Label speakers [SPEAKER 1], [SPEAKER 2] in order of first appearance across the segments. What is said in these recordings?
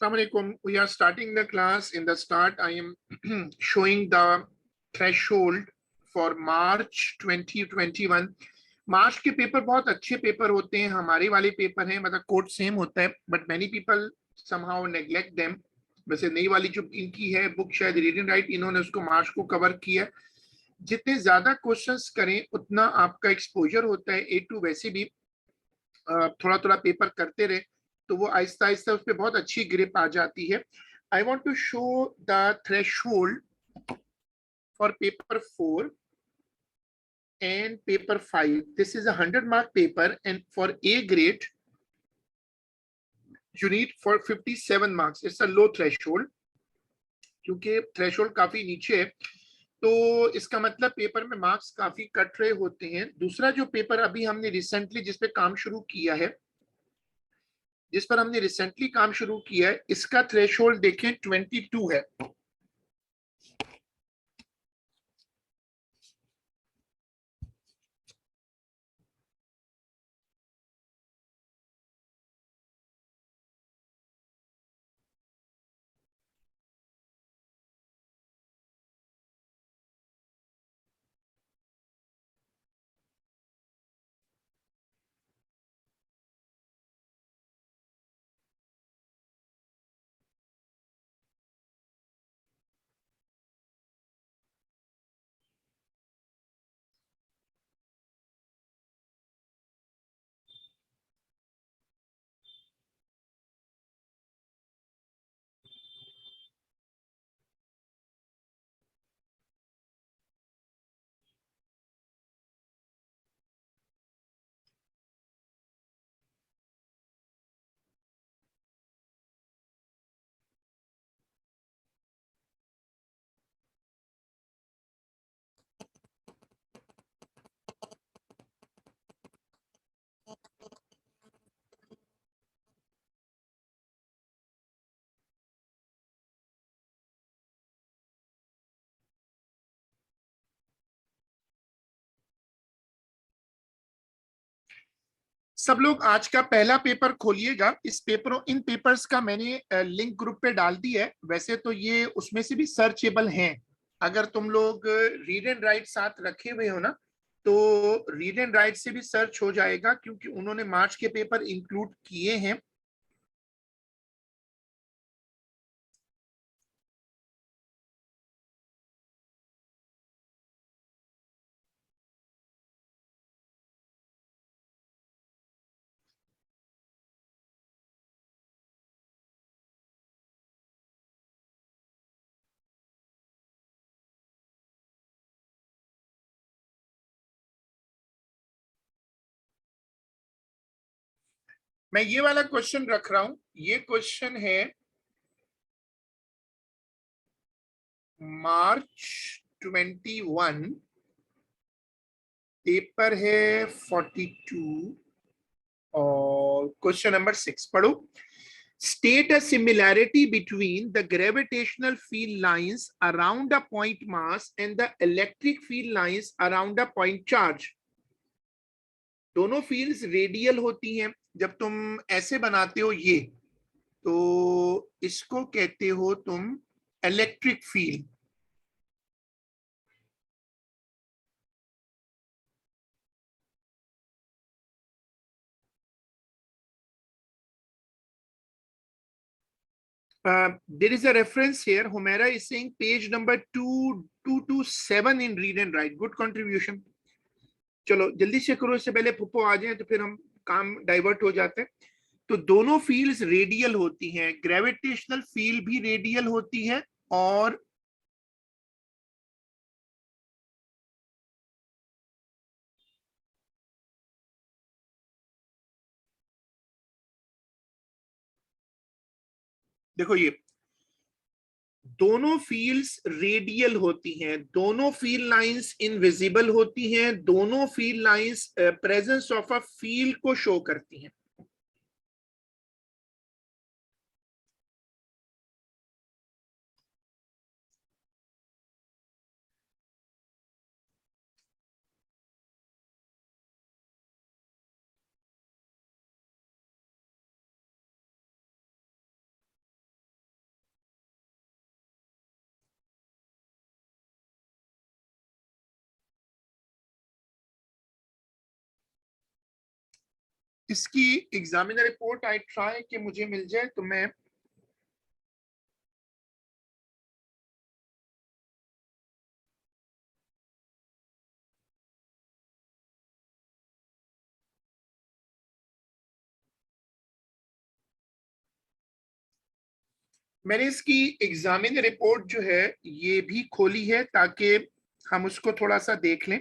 [SPEAKER 1] Assalamualaikum. We are starting the class. In the start, I am showing the threshold for March 2021. मार्च के paper बहुत अच्छे paper होते हैं, हमारे वाले पेपर हैं, मतलब कोड सेम होता है, but many people somehow neglect them. वैसे नई वाली जो इनकी है बुक शायद रीड एंड राइट, इन्होंने उसको मार्च को कवर किया. जितने ज्यादा क्वेश्चंस करें उतना आपका एक्सपोजर होता है. A2 वैसे भी थोड़ा थोड़ा पेपर करते रहे तो वो आहिस्ता आहिस्ता उस पर बहुत अच्छी ग्रिप आ जाती है. I want to show the threshold for paper 4 and paper 5. This is a 100-mark paper, and for A grade you need for 57 marks. It's a low threshold क्योंकि थ्रेशोल्ड काफी नीचे है, तो इसका मतलब पेपर में मार्क्स काफी कट रहे होते हैं. दूसरा जो पेपर अभी हमने रिसेंटली जिस पे काम शुरू किया है, जिस पर हमने रिसेंटली काम शुरू किया है, इसका थ्रेशोल्ड देखें 22 है. सब लोग आज का पहला पेपर खोलिएगा. इन पेपर्स का मैंने लिंक ग्रुप पे डाल दी है. वैसे तो ये उसमें से भी सर्चेबल हैं. अगर तुम लोग रीड एंड राइट साथ रखे हुए हो ना, तो रीड एंड राइट से भी सर्च हो जाएगा क्योंकि उन्होंने मार्च के पेपर इंक्लूड किए हैं. मैं ये वाला क्वेश्चन रख रहा हूं. ये क्वेश्चन है मार्च 21, पेपर है 42 और क्वेश्चन नंबर 6 पढ़ो. State a similarity between the gravitational field lines around a point mass and the electric field lines around a point charge. दोनों फील्ड्स रेडियल होती हैं. जब तुम ऐसे बनाते हो ये, तो इसको कहते हो तुम electric field. There is a reference here. Humera is saying page number 2227 in read and write. Good contribution. चलो जल्दी से करो, इससे पहले पुप्पो आ जाए तो फिर हम काम डाइवर्ट हो जाते हैं. तो दोनों फील्ड्स रेडियल होती हैं. ग्रेविटेशनल फील्ड भी रेडियल होती है और देखो ये दोनों फील्ड्स रेडियल होती हैं. दोनों फील्ड लाइंस इनविजिबल होती हैं. दोनों field lines presence of a field को शो करती हैं. इसकी एग्जामिनर रिपोर्ट आई ट्राई कि मुझे मिल जाए तो मैं मैंने इसकी एग्जामिनर रिपोर्ट जो है ये भी खोली है ताकि हम उसको थोड़ा सा देख लें।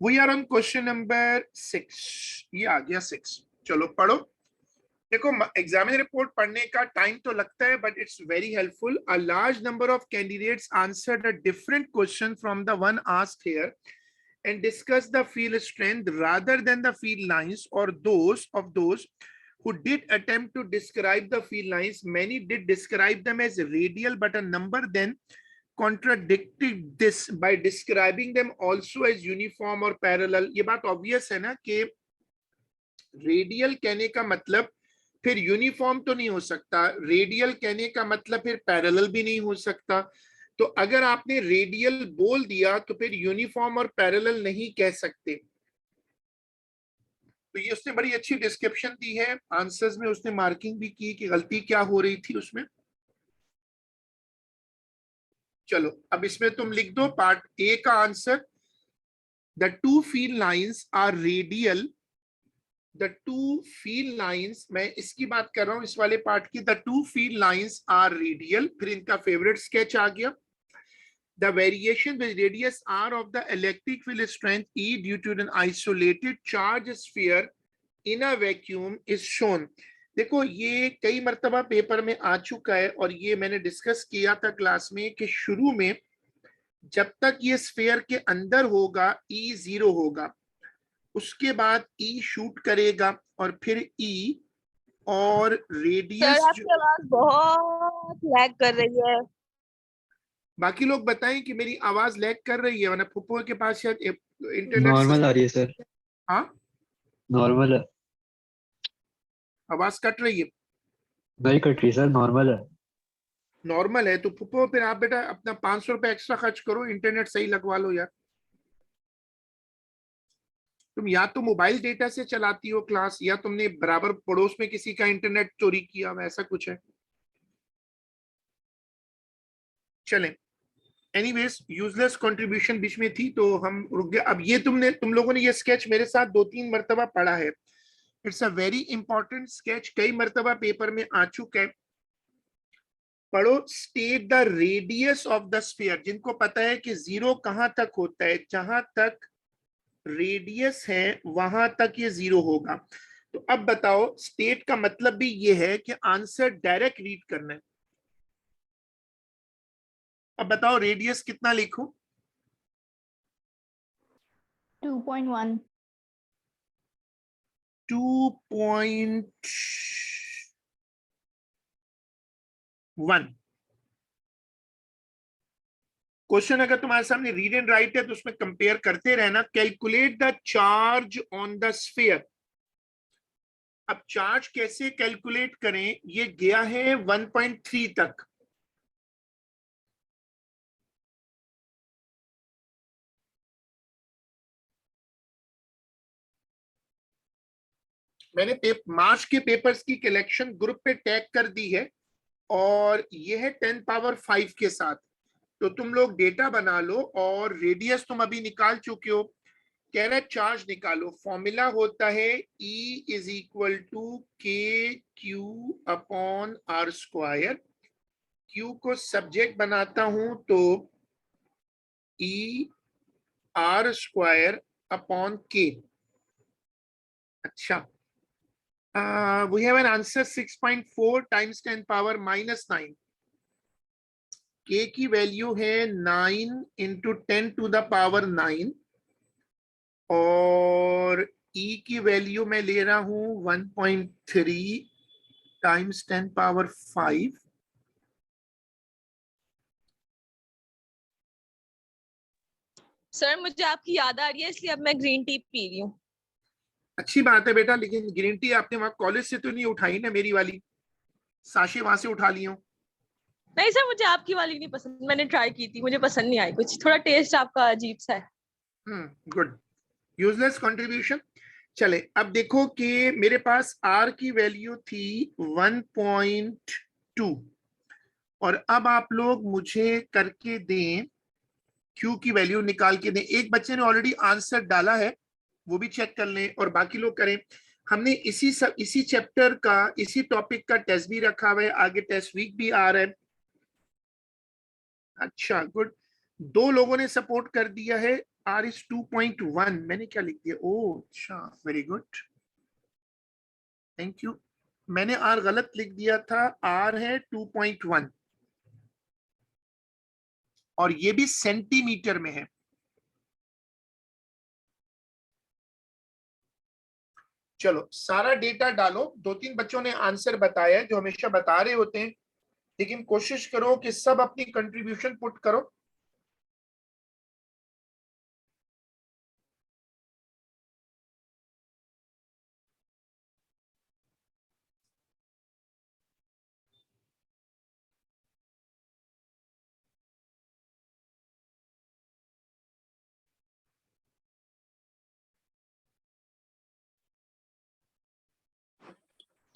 [SPEAKER 1] We are on question number 6। ये आ गया 6। चलो पढ़ो। देखो एग्जामिनर रिपोर्ट पढ़ने का टाइम तो लगता है but it's very helpful. A large number of candidates answered a different question from the one asked here and discuss the field strength rather than the field lines, or those who did attempt to describe the field lines, many did describe them as radial, but a number then contradicted this by describing them also as uniform or parallel। ये बात obvious है ना कि radial कहने का मतलब फिर uniform तो नहीं हो सकता, रेडियल कहने का मतलब फिर पैरेलल भी नहीं हो सकता। तो अगर आपने रेडियल बोल दिया तो फिर यूनिफॉर्म और पैरेलल नहीं कह सकते। तो ये उसने बड़ी अच्छी डिस्क्रिप्शन दी है, आंसर्स में उसने मार्किंग भी की कि गलती क्या हो रही थी उसमें। चलो अब इसमें तुम लिख दो पार्ट ए का answer, the two field lines are radial. The two field lines, मैं इसकी बात कर रहा हूं इस वाले पार्ट की, the two field lines are radial. फिर इनका फेवरेट स्केच आ गया। The variation with radius r of the electric field strength E due to an isolated charge sphere in a vacuum is shown। देखो ये कई मर्तबा paper में आ चुका है और ये मैंने डिस्कस किया था क्लास में कि शुरू में जब तक ये स्फीयर के अंदर होगा E 0 होगा, उसके बाद E शूट करेगा और फिर E और
[SPEAKER 2] सर
[SPEAKER 1] रेडियस जो।
[SPEAKER 2] आपकी आवाज बहुत लैग कर रही है।
[SPEAKER 1] बाकी लोग बताएं कि मेरी आवाज लैग कर रही है, वरना फुप्पो के पास शायद इंटरनेट
[SPEAKER 3] नॉर्मल आ
[SPEAKER 1] सिस्टम।
[SPEAKER 3] रही है सर।
[SPEAKER 1] हाँ
[SPEAKER 3] नॉर्मल है।
[SPEAKER 1] आवाज कट रही है।
[SPEAKER 3] नहीं कट रही सर, नॉर्मल है।
[SPEAKER 1] नॉर्मल है तो फुप्पो फिर आप बेटा अपना 500 रुपए एक्स्ट्रा खर्च करो, इंटरनेट सही लगवा लो यार। तुम या तो मोबाइल डेटा से चलाती हो क्लास या तुमने बराबर पड़ोस में किसी का इंटरनेट चोरी किया हुआ, ऐसा कुछ है। चलें, एनीवेज यूजलेस कंट्रीब्यूशन बीच में थी तो हम रुक गए। अब ये तुम लोगों ने ये स्केच मेरे साथ 2-3 मरतबा पढ़ा है। It's a very important sketch, कई मरतबा पेपर में आ चुका है। पढ़ो, state the radius of the sphere. जिनको पता है कि जीरो कहां तक होता है, जहां तक रेडियस है वहां तक ये जीरो होगा। तो अब बताओ, स्टेट का मतलब भी ये है कि आंसर डायरेक्ट रीड करना है। अब बताओ रेडियस कितना लिखूं?
[SPEAKER 2] 2.1।
[SPEAKER 1] 2.1। क्वेश्चन अगर तुम्हारे सामने रीड एंड राइट है तो उसमें कंपेयर करते रहना। Calculate the charge on the sphere. अब चार्ज कैसे कैलकुलेट करें, ये गया है 1.3 तक। मैंने मार्च के पेपर्स की कलेक्शन ग्रुप पे टैग कर दी है और ये है 10 पावर 5 के साथ। तो तुम लोग डेटा बना लो और रेडियस तुम अभी निकाल चुके हो। कह रहा है चार्ज निकालो, फॉर्मूला होता है E is equal to K Q upon R square. Q को सब्जेक्ट बनाता हूं तो E आर स्क्वायर अपॉन के। अच्छा, we have an answer 6.4 times 10 power minus 9। k की वैल्यू है 9 इंटू 10 टू द पावर 9 और e की वैल्यू मैं ले रहा हूं 1.3 टाइम्स 10 पावर 5।
[SPEAKER 2] सर मुझे आपकी याद आ रही है इसलिए अब मैं ग्रीन टी पी रही हूँ।
[SPEAKER 1] अच्छी बात है बेटा, लेकिन ग्रीन टी आपने वहां कॉलेज से तो नहीं उठाई ना, मेरी वाली साशे वहां से उठा ली हो।
[SPEAKER 2] नहीं सर मुझे आपकी वाली नहीं पसंद, मैंने ट्राई की थी, मुझे पसंद नहीं आई, कुछ थोड़ा टेस्ट आपका अजीब सा है।
[SPEAKER 1] Good, useless contribution. चले अब देखो कि मेरे पास आर की वैल्यू थी 1.2, और अब आप लोग मुझे करके दें क्यू की वैल्यू निकाल के दें। एक बच्चे ने ऑलरेडी आंसर डाला है, वो भी चेक कर लें और बाकी लोग करें। हमने इसी चैप्टर का, इसी टॉपिक का टेस्ट भी रखा हुआ है, आगे टेस्ट वीक भी आ रहा है। अच्छा गुड, दो लोगों ने सपोर्ट कर दिया है। आर इज 2.1, मैंने क्या लिख दिया? ओ अच्छा, वेरी गुड, थैंक यू। मैंने आर गलत लिख दिया था, आर है 2.1 और ये भी सेंटीमीटर में है। चलो सारा डेटा डालो। दो तीन बच्चों ने आंसर बताया है, जो हमेशा बता रहे होते हैं, लेकिन कोशिश करो कि सब अपनी कंट्रीब्यूशन पुट करो।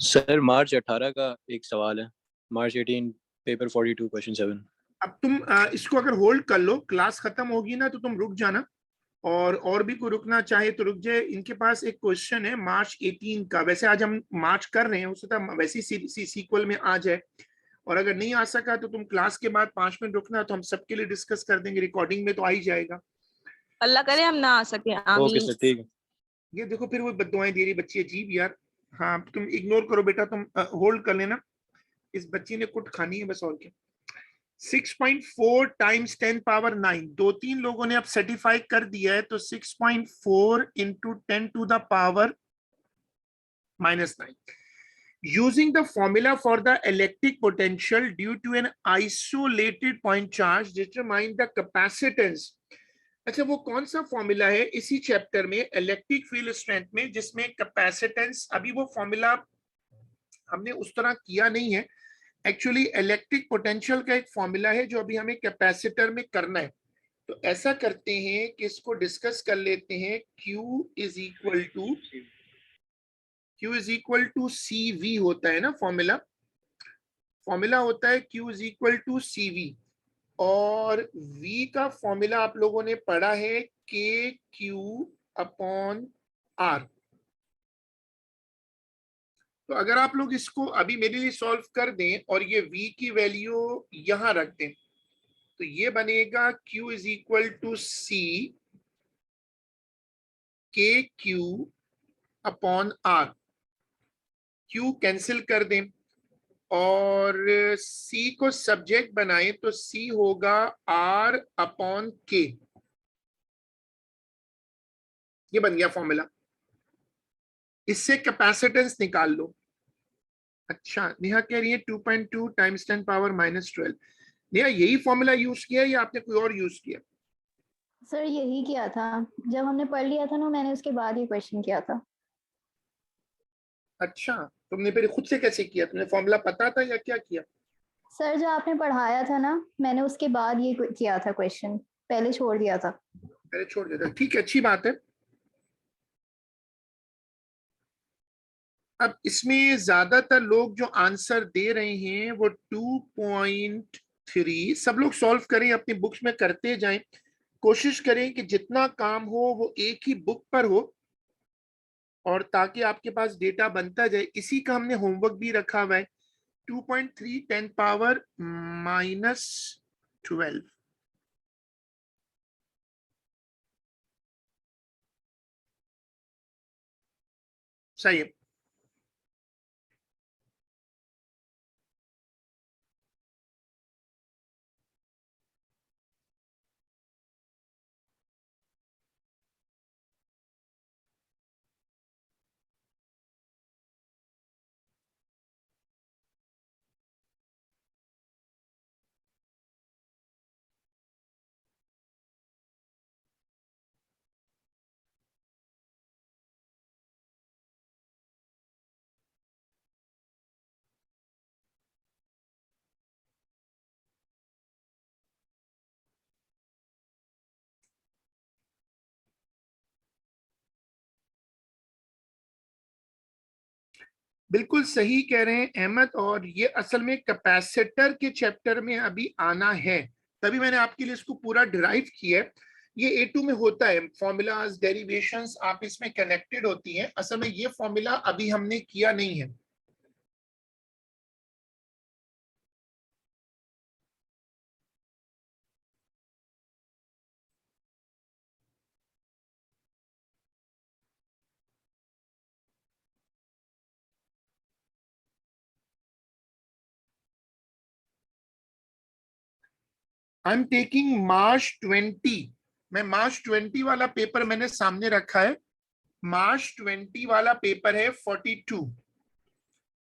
[SPEAKER 4] सर मार्च 18 का एक सवाल है, मार्च 18 पेपर 42 क्वेश्चन 7।
[SPEAKER 1] अब तुम इसको अगर होल्ड कर लो, क्लास खत्म होगी ना तो तुम रुक जाना, और भी कोई रुकना चाहे तो रुक जाए। इनके पास एक क्वेश्चन है मार्च 18 का, वैसे आज हम मार्च कर रहे हैं, हो सकता है वैसे ही सीक्वल में आ जाए, और अगर नहीं आ सका तो तुम क्लास के बाद 5 मिनट रुकना, तो हम सबके लिए डिस्कस कर देंगे, रिकॉर्डिंग में तो आ ही जाएगा।
[SPEAKER 2] अल्लाह करे हम ना आ सके,
[SPEAKER 4] ओके
[SPEAKER 2] आमीन।
[SPEAKER 4] सर, ठीक है।
[SPEAKER 1] ये देखो फिर वो बददुआएं दे रही बच्ची, अजीब यार। हाँ तुम इग्नोर करो बेटा, तुम होल्ड कर लेना, इस बच्ची ने कुट खानी है बस, और क्या। 6.4 टाइम्स 10 पावर 9, दो तीन लोगों ने अब सर्टिफाई कर दिया है, तो 6.4 into 10 to the power -9, using the formula for the electric potential due to an isolated point charge, determine the capacitance। अच्छा वो कौन सा फॉर्मूला है इसी चैप्टर में, इलेक्ट्रिक फील्ड स्ट्रेंथ में, जिसमें कैपेसिटेंस, अभी वो फॉर्मूला हमने उस तरह किया नहीं है। एक्चुअली इलेक्ट्रिक पोटेंशियल का एक फॉर्मूला है जो अभी हमें कैपेसिटर में करना है। तो ऐसा करते हैं कि इसको डिस्कस कर लेते हैं। Q सी वी होता है ना फॉर्मूला, फॉर्मूला होता है Q = और V का फॉर्मूला आप लोगों ने पढ़ा है KQ/R। तो अगर आप लोग इसको अभी मेरे लिए सॉल्व कर दें और ये V की वैल्यू यहां रख दें, तो ये बनेगा Q = C KQ/R। Q cancel कर दें और C को सब्जेक्ट बनाएं तो C होगा R/K। ये बन गया फॉर्मूला, इससे कैपेसिटेंस निकाल लो। अच्छा नेहा कह रही है 2.2 टाइम्स 10 पावर -12। नेहा यही फॉर्मूला यूज किया या आपने कोई और यूज किया?
[SPEAKER 5] सर यही किया था, जब हमने पढ़ लिया था ना, मैंने उसके बाद ये क्वेश्चन किया था।
[SPEAKER 1] अच्छा तुमने फिर खुद से कैसे किया, तुमने फॉर्मूला पता था या क्या किया?
[SPEAKER 5] सर जो आपने पढ़ाया था ना, मैंने उसके बाद ये किया था क्वेश्चन, पहले छोड़ दिया था।
[SPEAKER 1] पहले छोड़ देता, ठीक है, अच्छी बात है। अब इसमें ज्यादातर लोग जो आंसर दे रहे हैं वो 2.3, सब लोग सॉल्व करें, अपनी बुक्स में करते जाएं, कोशिश करें कि जितना काम हो वो एक ही बुक पर हो, और ताकि आपके पास डेटा बनता जाए। इसी का हमने होमवर्क भी रखा हुआ है, 2.3 10 पावर -12। सही है। बिल्कुल सही कह रहे हैं अहमद, और ये असल में कैपेसिटर के चैप्टर में अभी आना है, तभी मैंने आपके लिए इसको पूरा डिराइव किया है। ये A2 में होता है, फॉर्मूलाज डेरिवेशंस आप इसमें कनेक्टेड होती हैं। असल में ये फॉर्मूला अभी हमने किया नहीं है। आई एम टेकिंग मार्च 20। मैं मार्च 20 वाला पेपर मैंने सामने रखा है। मार्च 20 वाला पेपर है 42।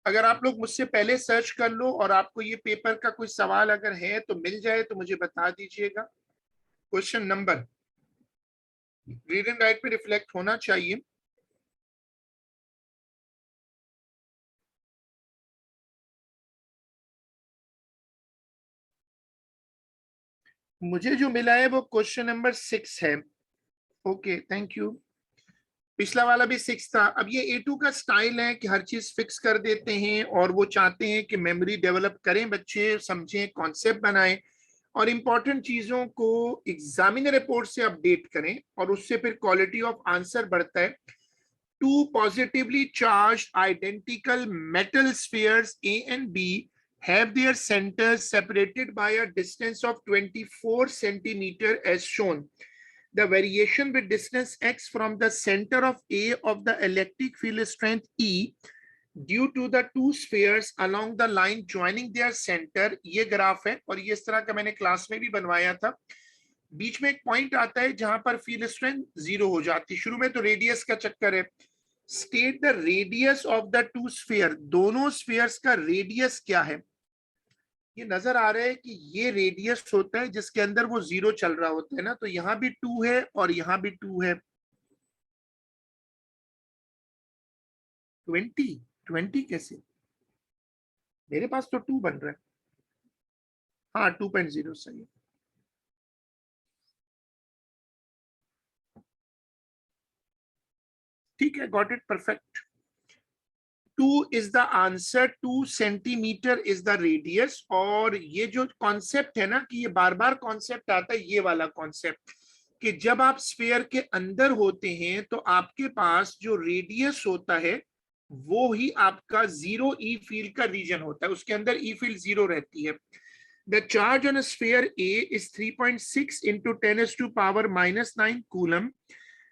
[SPEAKER 1] अगर आप लोग मुझसे पहले सर्च कर लो और आपको ये पेपर का कोई सवाल अगर है तो मिल जाए तो मुझे बता दीजिएगा। Question number read and right पे रिफ्लेक्ट होना चाहिए। मुझे जो मिला है वो क्वेश्चन नंबर 6 है। Okay, thank you. पिछला वाला भी 6 था। अब ये A2 का स्टाइल है कि हर चीज फिक्स कर देते हैं और वो चाहते हैं कि मेमोरी डेवलप करें, बच्चे समझें, कॉन्सेप्ट बनाएं और इंपॉर्टेंट चीजों को एग्जामिनर रिपोर्ट से अपडेट करें, और उससे फिर क्वालिटी ऑफ आंसर बढ़ता है। Two positively charged identical metal spheres A and B have their centers separated by a distance of 24 centimeter as shown. The variation with distance x from the center of A of the electric field strength E due to the two spheres along the line joining their center, ये graph है और ये इस तरह का मैंने class में भी बनवाया था। बीच में एक पॉइंट आता है जहां पर फील्ड स्ट्रेंथ 0 हो जाती है। शुरू में तो रेडियस का चक्कर है। State the radius of the two sphere, दोनों स्फीयर्स का रेडियस क्या है। ये नजर आ रहा है कि ये रेडियस होता है जिसके अंदर वो 0 चल रहा होता है ना, तो यहां भी 2 है और यहां भी 2 है। 20 कैसे, मेरे पास तो 2 बन रहा है। हाँ, 2.0 सही है। ठीक है, got it, perfect. 2 is the answer, 2 centimetre is the radius. और ये जो कॉन्सेप्ट है ना, कि ये बार बार कॉन्सेप्ट आता है, ये वाला कॉन्सेप्ट कि जब आप स्फीयर के अंदर होते हैं तो आपके पास जो रेडियस होता है वो ही आपका 0 ई फील्ड का रीजन होता है, उसके अंदर ई फील्ड 0 रहती है। The charge on a sphere A is 3.6 into 10 to power minus 9 coulomb.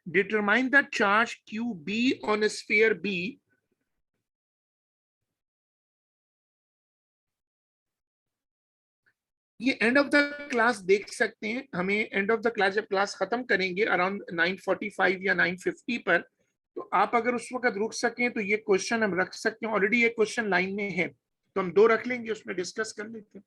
[SPEAKER 1] Determine the charge QB on a sphere B. ये एंड ऑफ द क्लास देख सकते हैं। हमें एंड ऑफ द क्लास जब क्लास खत्म करेंगे अराउंड 9:45 या 9:50 पर, तो आप अगर उस वक्त रुक सकें तो ये क्वेश्चन हम रख सकते हैं। ऑलरेडी ये क्वेश्चन लाइन में है तो हम 2 रख लेंगे, उसमें डिस्कस कर लेते हैं।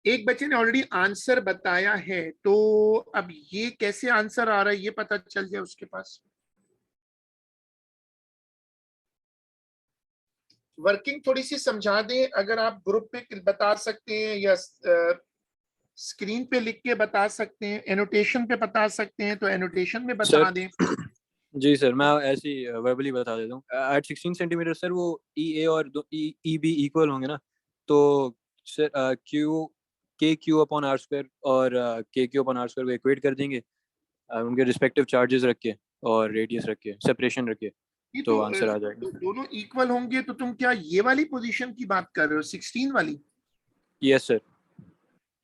[SPEAKER 1] एक बच्चे ने ऑलरेडी आंसर बताया है, तो अब ये कैसे आंसर आ रहा है ये पता चल जाए उसके पास। वर्किंग थोड़ी सी समझा दें, अगर आप ग्रुप पे बता सकते हैं या स्क्रीन पे लिख के बता सकते हैं, एनोटेशन पे बता सकते हैं तो एनोटेशन में बता दें।
[SPEAKER 4] जी सर, मैं ऐसे ही वर्बली बता देता हूँ। एट 16 सेंटीमीटर सर वो ई ए और ई बी इक्वल होंगे ना, तो सर क्यू के क्यू अपॉन आर स्क्वायर और के क्यू अपॉन आर स्क्वायर को इक्वेट कर देंगे उनके रिस्पेक्टिव चार्जेस रख के और रेडियस रख के, सेपरेशन रख के, तो आंसर आ जाएगा।
[SPEAKER 1] दोनों इक्वल होंगे तो तुम क्या ये वाली पोजीशन की बात कर रहे हो, 16 वाली?
[SPEAKER 4] Yes sir.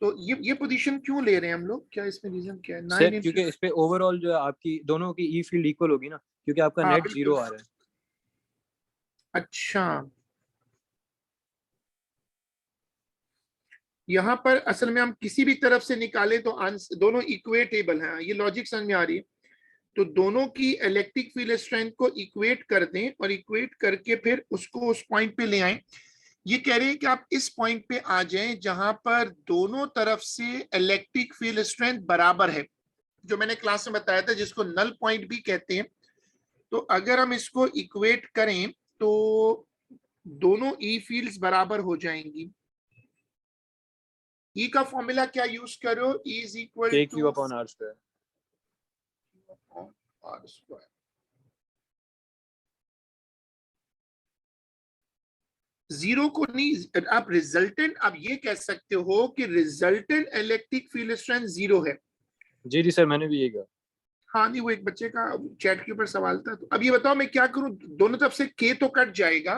[SPEAKER 1] तो ये पोजीशन क्यों ले रहे हैं हम लोग, क्या इसमें रीजन क्या है?
[SPEAKER 4] सर क्योंकि इस पे ओवरऑल जो आपकी दोनों की ई फील्ड इक्वल होगी ना, क्योंकि आपका नेट 0 आ रहा है।
[SPEAKER 1] अच्छा, यहाँ पर असल में हम किसी भी तरफ से निकाले तो आंसर दोनों इक्वेटेबल हैं। ये लॉजिक समझ में आ रही है? तो दोनों की इलेक्ट्रिक फील्ड स्ट्रेंथ को इक्वेट कर दें और इक्वेट करके फिर उसको उस पॉइंट पे ले आए। ये कह रहे हैं कि आप इस पॉइंट पे आ जाएं जहां पर दोनों तरफ से इलेक्ट्रिक फील्ड स्ट्रेंथ बराबर है, जो मैंने क्लास में बताया था, जिसको नल पॉइंट भी कहते हैं। तो अगर हम इसको इक्वेट करें तो दोनों ई फील्ड्स बराबर हो जाएंगी। ई का फॉर्मूला क्या यूज करो? E is equal
[SPEAKER 4] K
[SPEAKER 1] to
[SPEAKER 4] Q upon R square.
[SPEAKER 1] R square. Zero को नहीं, आप रिजल्टेंट, आप ये कह सकते हो कि resultant electric field strength zero है।
[SPEAKER 4] जी सर, मैंने भी यही कहा।
[SPEAKER 1] हाँ नहीं, वो एक बच्चे का चैट के ऊपर सवाल था। तो अब ये बताओ मैं क्या करूं, दोनों तरफ से के तो कट जाएगा,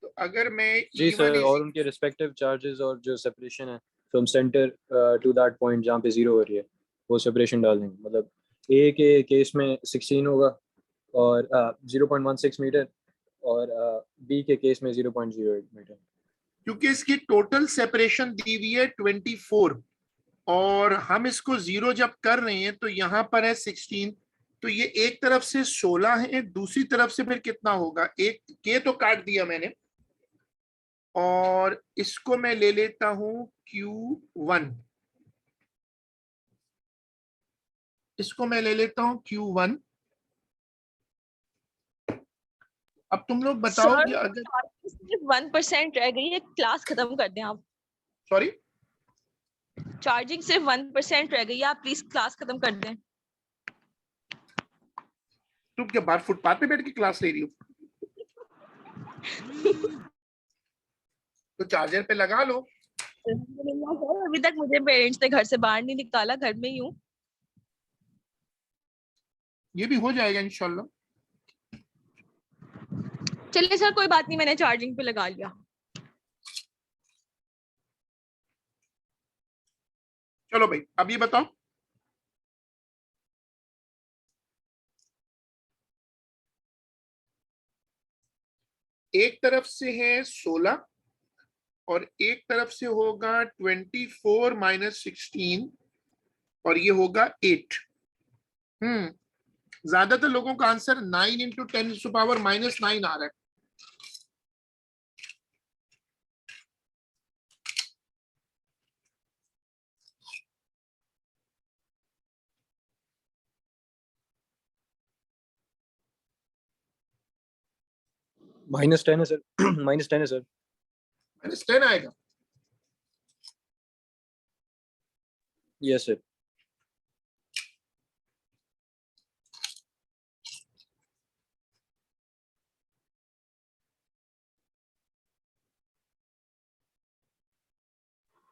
[SPEAKER 1] तो अगर मैं
[SPEAKER 4] जी
[SPEAKER 1] E1
[SPEAKER 4] सर, और उनके रिस्पेक्टिव चार्जेस और जो सेपरेशन है from centre to that point जहाँ पे जीरो हो रही है, वो सेपरेशन डाल देंगे। मतलब ए के केस में 16 होगा और 0.16 मीटर, और बी के केस में 0.08 मीटर।
[SPEAKER 1] क्योंकि इसकी टोटल सेपरेशन दी हुई है 24, और हम इसको जीरो जब कर रहे हैं तो यहाँ पर है 16, तो ये एक तरफ से 16 है, दूसरी तरफ से फिर कितना होगा, एक के तो काट दिया मैंने, और इसको मैं ले लेता हूं Q1, इसको मैं ले लेता हूं Q1। अब तुम लोग बताओ
[SPEAKER 2] सर
[SPEAKER 1] कि अगर,
[SPEAKER 2] सिर्फ 1% रह गई है, क्लास खत्म कर दें आप।
[SPEAKER 1] सॉरी,
[SPEAKER 2] चार्जिंग सिर्फ 1% रह गई है, आप प्लीज क्लास खत्म कर दें।
[SPEAKER 1] तुम क्या बाहर फुटपाथ पे बैठ के क्लास ले रही हो? तो चार्जर पे लगा लो।
[SPEAKER 2] सर अभी तक मुझे पेरेंट्स ने घर से बाहर नहीं निकाला, घर में ही हूँ।
[SPEAKER 1] ये भी हो जाएगा इंशाल्लाह।
[SPEAKER 2] चलिए सर कोई बात नहीं, मैंने चार्जिंग पे लगा लिया।
[SPEAKER 1] चलो भाई, अब ये बताओ, एक तरफ से है 16 और एक तरफ से होगा 24 माइनस 16, और ये होगा 8। ज्यादातर लोगों का आंसर 9 इंटू 10⁻⁻9 आ रहा है।
[SPEAKER 4] -10 है सर। -10 है सर।
[SPEAKER 1] -10 आएगा।
[SPEAKER 4] Yes sir.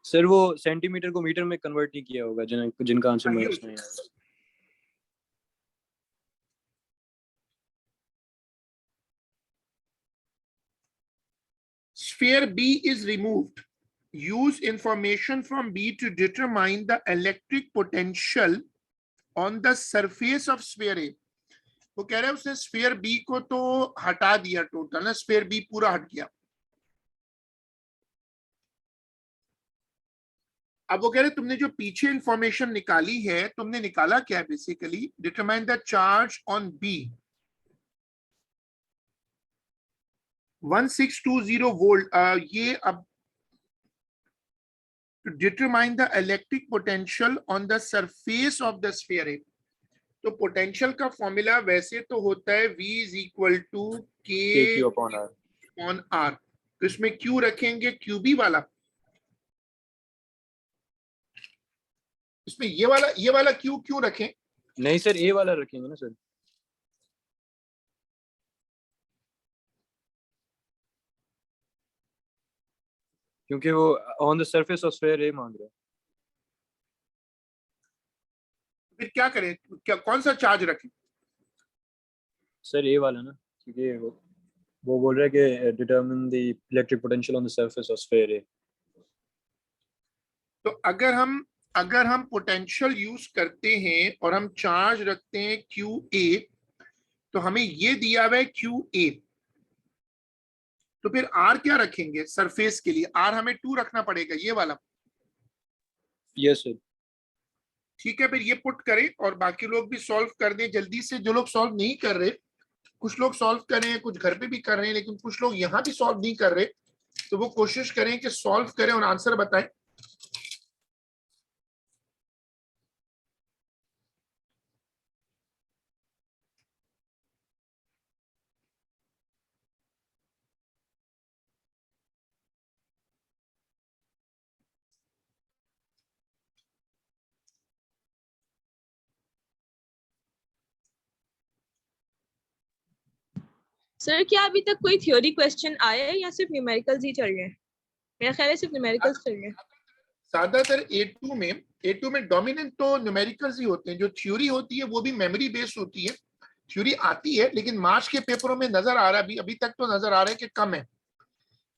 [SPEAKER 4] सर वो सेंटीमीटर को मीटर में कन्वर्ट नहीं किया होगा जिनका आंसर
[SPEAKER 1] ये
[SPEAKER 4] -9 है।
[SPEAKER 1] sphere B is removed. Use information from B to determine the electric potential on the surface of sphere A. वो कह रहे हैं उसने स्फीयर बी को तो हटा दिया टोटल ना, स्फीयर बी पूरा हट गया। अब वो कह रहे तुमने जो पीछे इंफॉर्मेशन निकाली है, तुमने निकाला क्या basically, determine the charge on B. 1620 volt, ये अब determine the electric potential on the surface of the sphere A. तो पोटेंशियल का फॉर्मूला वैसे तो होता है V is equal to
[SPEAKER 4] KQ
[SPEAKER 1] K
[SPEAKER 4] upon R।
[SPEAKER 1] On R, तो इसमें Q रखेंगे QB वाला, इसमें ये वाला Q क्यों रखें?
[SPEAKER 4] नहीं सर, ए वाला रखेंगे ना सर, क्योंकि वो on the surface of sphere A मांग रहा है।
[SPEAKER 1] फिर क्या करें, क्या कौन सा चार्ज रखें?
[SPEAKER 4] सर ए वाला ना, क्योंकि वो बोल रहा है कि determine the electric potential on the surface of sphere A.
[SPEAKER 1] तो अगर हम पोटेंशियल यूज करते हैं और हम चार्ज रखते हैं QA, तो हमें ये दिया हुआ है QA, तो फिर R क्या रखेंगे सरफेस के लिए? R हमें 2 रखना पड़ेगा, ये वाला।
[SPEAKER 4] Yes sir.
[SPEAKER 1] ठीक है, फिर ये पुट करें और बाकी लोग भी सॉल्व कर दें जल्दी से। जो लोग सॉल्व नहीं कर रहे, कुछ लोग सॉल्व कर रहे हैं, कुछ घर पे भी कर रहे हैं, लेकिन कुछ लोग यहाँ भी सॉल्व नहीं कर रहे, तो वो कोशिश करें कि सॉल्व करें और आंसर बताएं।
[SPEAKER 2] सर क्या अभी तक कोई थ्योरी क्वेश्चन आया है या सिर्फ न्यूमेरिकल्स ही चल रहे हैं? मेरा ख्याल है सिर्फ न्यूमेरिकल्स चल रहे हैं।
[SPEAKER 1] ज्यादातर A2 में डोमिनेंट तो न्यूमेरिकल्स ही होते हैं। जो थ्योरी होती है वो भी मेमोरी बेस्ड होती है। थ्योरी आती है लेकिन मार्च के पेपरों में नजर आ रहा है, अभी तक तो नजर आ रहा है कि कम है।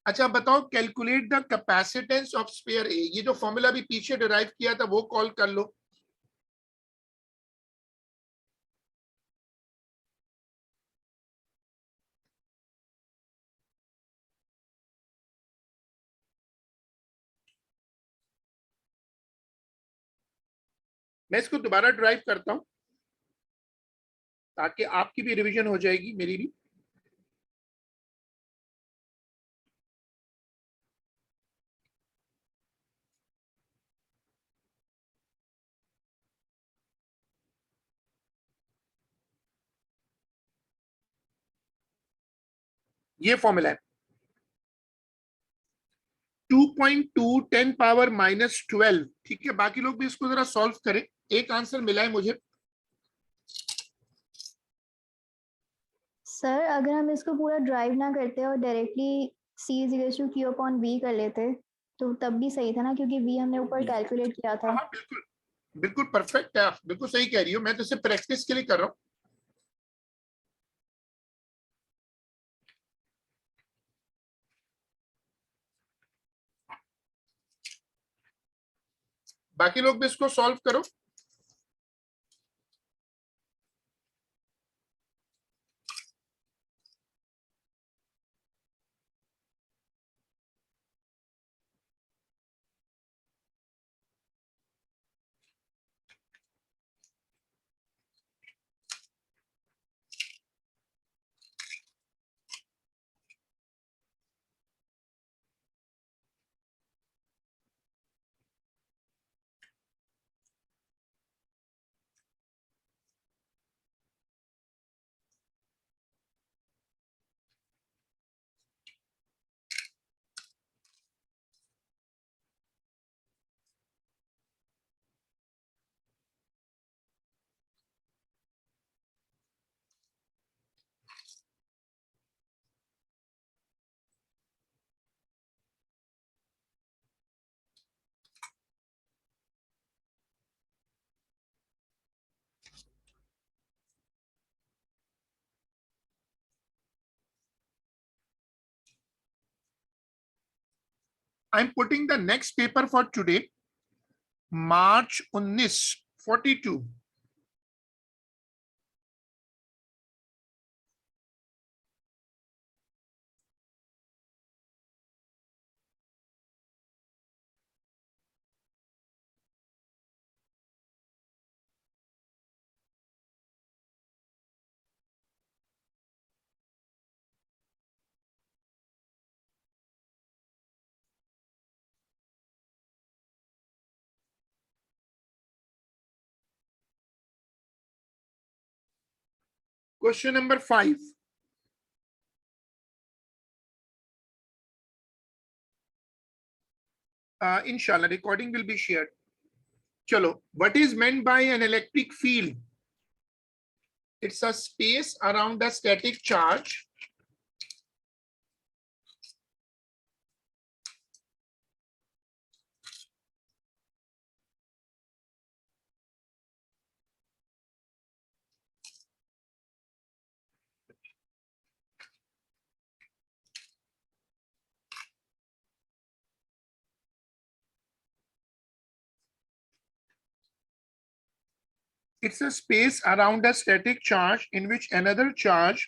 [SPEAKER 1] अच्छा बताओ, calculate the capacitance of sphere A. ये जो फॉर्मूला भी पीछे डिराइव किया था वो कॉल कर लो। मैं इसको दोबारा ड्राइव करता हूं ताकि आपकी भी रिवीजन हो जाएगी, मेरी भी। ये फॉर्मूला है 2.2 10 पावर -12। ठीक है, बाकी लोग भी इसको जरा सॉल्व करें। एक आंसर मिला है मुझे।
[SPEAKER 5] सर अगर हम इसको पूरा ड्राइव ना करते और डायरेक्टली C/Q/V कर लेते तो तब भी सही था ना, क्योंकि V हमने ऊपर कैलकुलेट किया था।
[SPEAKER 1] हाँ बिल्कुल, बिल्कुल परफेक्ट है, आप बिल्कुल सही कह रही हो। मैं तो इसे प्रैक्टिस के लिए कर रहा हूँ। बाकी लोग भी इसको सॉल्व करो। I am putting the next paper for today, March 1942। Question number 5। इंशाल्लाह रिकॉर्डिंग विल बी शेयर्ड। चलो, what is meant by an electric field? It's a space around a static charge it's a space around a static charge in which another charge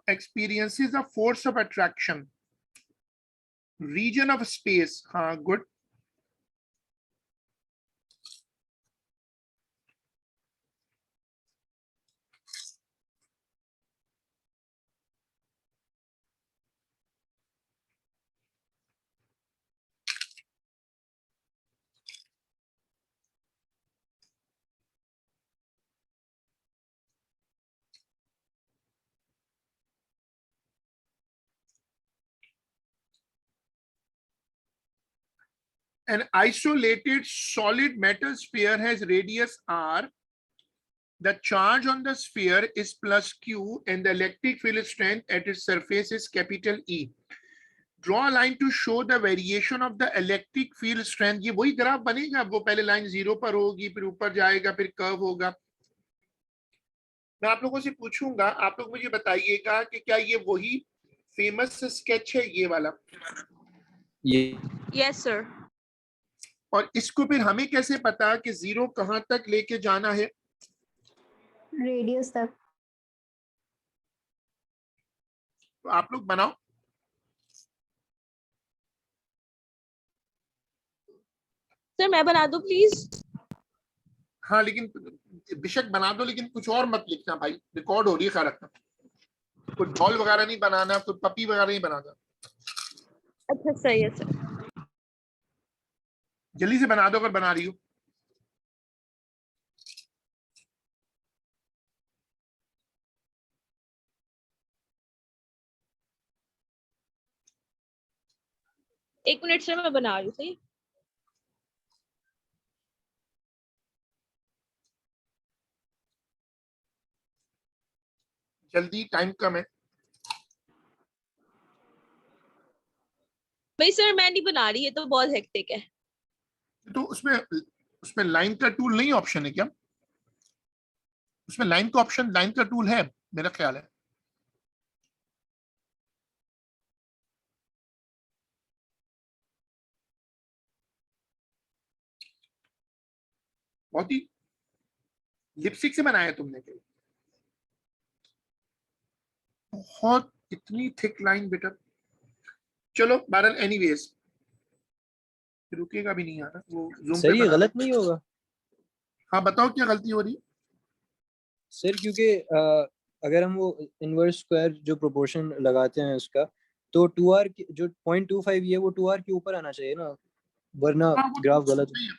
[SPEAKER 1] experiences a force of attraction. Region of space, good. An isolated solid metal sphere has radius r the charge on the sphere is plus q and the electric field strength at its surface is capital E. Draw a line to show the variation of the electric field strength. ये वही graph बनेगा, वो पहले line 0 पर होगी, फिर ऊपर जाएगा, फिर कर्व होगा. मैं आप लोगों से पूछूंगा, आप लोग मुझे बताइएगा कि क्या ये वही फेमस स्केच है ये वाला,
[SPEAKER 2] यस सर.
[SPEAKER 1] और इसको फिर हमें कैसे पता कि 0 कहां तक लेके जाना है?
[SPEAKER 5] रेडियस तक.
[SPEAKER 1] तो आप लोग बनाओ.
[SPEAKER 2] सर मैं बना दूं प्लीज?
[SPEAKER 1] हाँ लेकिन बेशक बना दो, लेकिन कुछ और मत लिखना भाई, रिकॉर्ड हो रही है ख्याल रखना. कोई डॉल वगैरह नहीं बनाना, कोई पपी वगैरह नहीं बनाना.
[SPEAKER 2] अच्छा सही है सर.
[SPEAKER 1] जल्दी से बना दो अगर बना रही हो.
[SPEAKER 2] एक मिनट सर मैं बना रही हूँ. सही.
[SPEAKER 1] जल्दी, टाइम कम है.
[SPEAKER 2] भाई सर मैं नहीं बना रही, ये तो बहुत हेक्टिक है.
[SPEAKER 1] तो उसमें लाइन का टूल नहीं ऑप्शन है क्या? उसमें लाइन का ऑप्शन, लाइन का टूल है मेरा ख्याल है. बहुत ही लिपस्टिक से बनाया तुमने क्या? बहुत इतनी थिक लाइन बेटा. चलो बहरहाल एनीवेज, रुकेगा भी नहीं यार वो जूम
[SPEAKER 4] सर
[SPEAKER 1] पे
[SPEAKER 4] ये
[SPEAKER 1] बना.
[SPEAKER 4] गलत नहीं होगा
[SPEAKER 1] हाँ बताओ क्या गलती हो रही है?
[SPEAKER 4] सर? क्योंकि अगर हम वो इनवर्स स्क्वायर जो प्रोपोर्शन लगाते हैं उसका, तो 2r जो 0.25 ये वो 2r के ऊपर आना चाहिए ना, वरना
[SPEAKER 1] हाँ,
[SPEAKER 4] ग्राफ गलत.
[SPEAKER 1] सही है.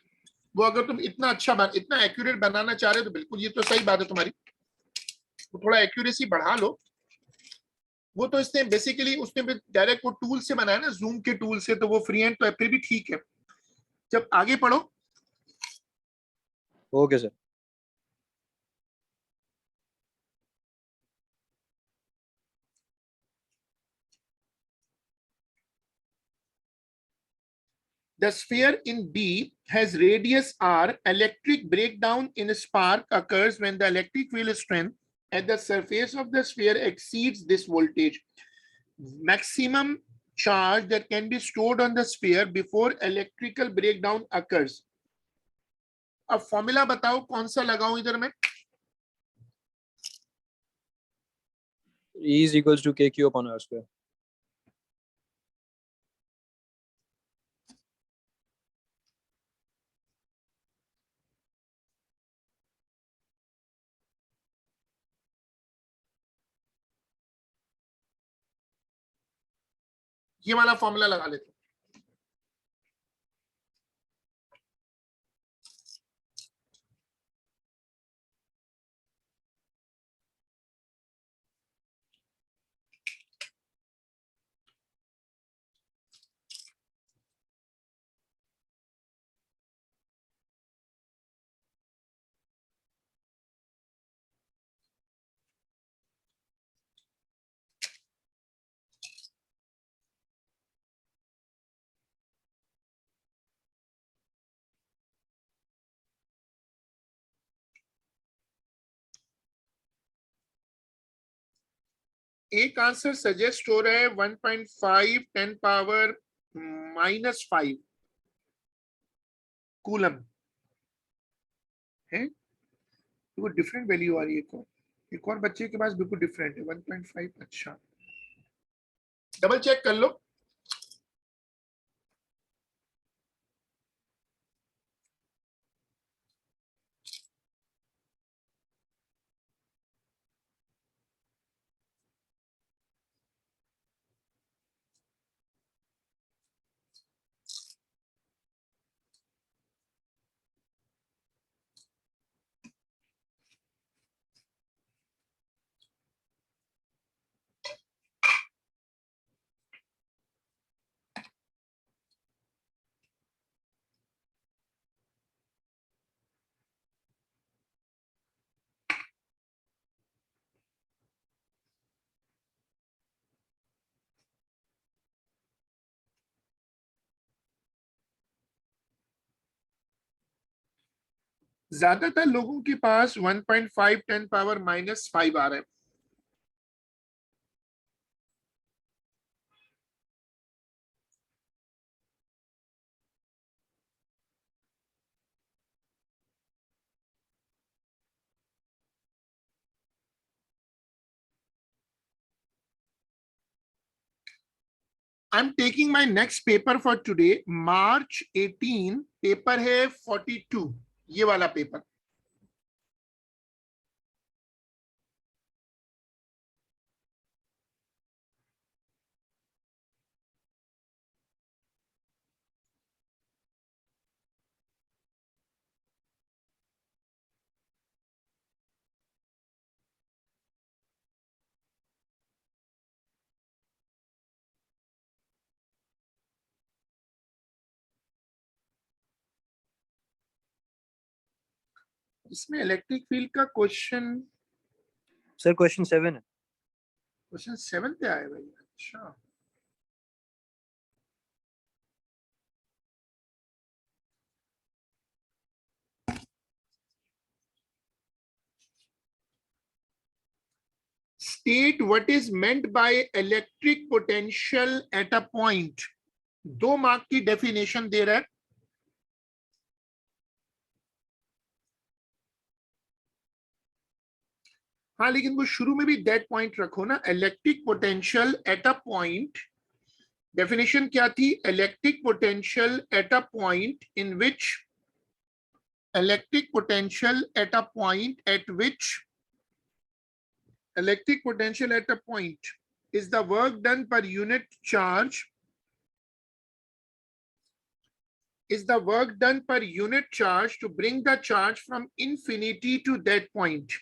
[SPEAKER 1] वो अगर तुम इतना अच्छा इतना एक्यूरेट बनाना चाह रहे हो तो बिल्कुल ये तो सही बात है तुम्हारी. तो थोड़ा एक्यूरेसी बढ़ा लो. वो तो इसने बेसिकली उसने डायरेक्ट वो टूल से बनाया ना, जूम के टूल से, तो वो फ्री हैंड तो है, फिर भी ठीक है. जब आगे पढ़ो.
[SPEAKER 4] Okay sir.
[SPEAKER 1] The sphere in B has radius r. Electric breakdown in a spark occurs when the electric field strength at the surface of the sphere exceeds this voltage. Maximum charge that can be stored on the sphere before electrical breakdown occurs. अब formula बताओ कौन सा लगाऊं इधर में?
[SPEAKER 4] E is equals to kq upon r square.
[SPEAKER 1] ये वाला formula लगा लेते. एक आंसर सजेस्ट हो रहा है 1.5 10 पावर -5 कूलम है. वो डिफरेंट वैल्यू आ रही है. एक और बच्चे के पास बिल्कुल डिफरेंट है 1.5. अच्छा डबल चेक कर लो. ज्यादातर लोगों के पास 1.5 10 पावर -5 आ रहा है। I'm taking my next paper for today, March 18, paper है 42, ये वाला पेपर। इसमें इलेक्ट्रिक फील्ड का क्वेश्चन
[SPEAKER 4] सर क्वेश्चन 7 है।
[SPEAKER 1] क्वेश्चन 7 पे आया भाई। अच्छा, state what is meant by electric potential at a point। 2 mark की डेफिनेशन दे रहा है। हाँ, लेकिन वो शुरू में भी दैट पॉइंट रखो ना, electric potential at a point. Definition क्या थी? Electric potential at a point in which electric potential at a point at which electric potential at a point is the work done per unit charge, is the work done per unit charge to bring the charge from infinity to that point।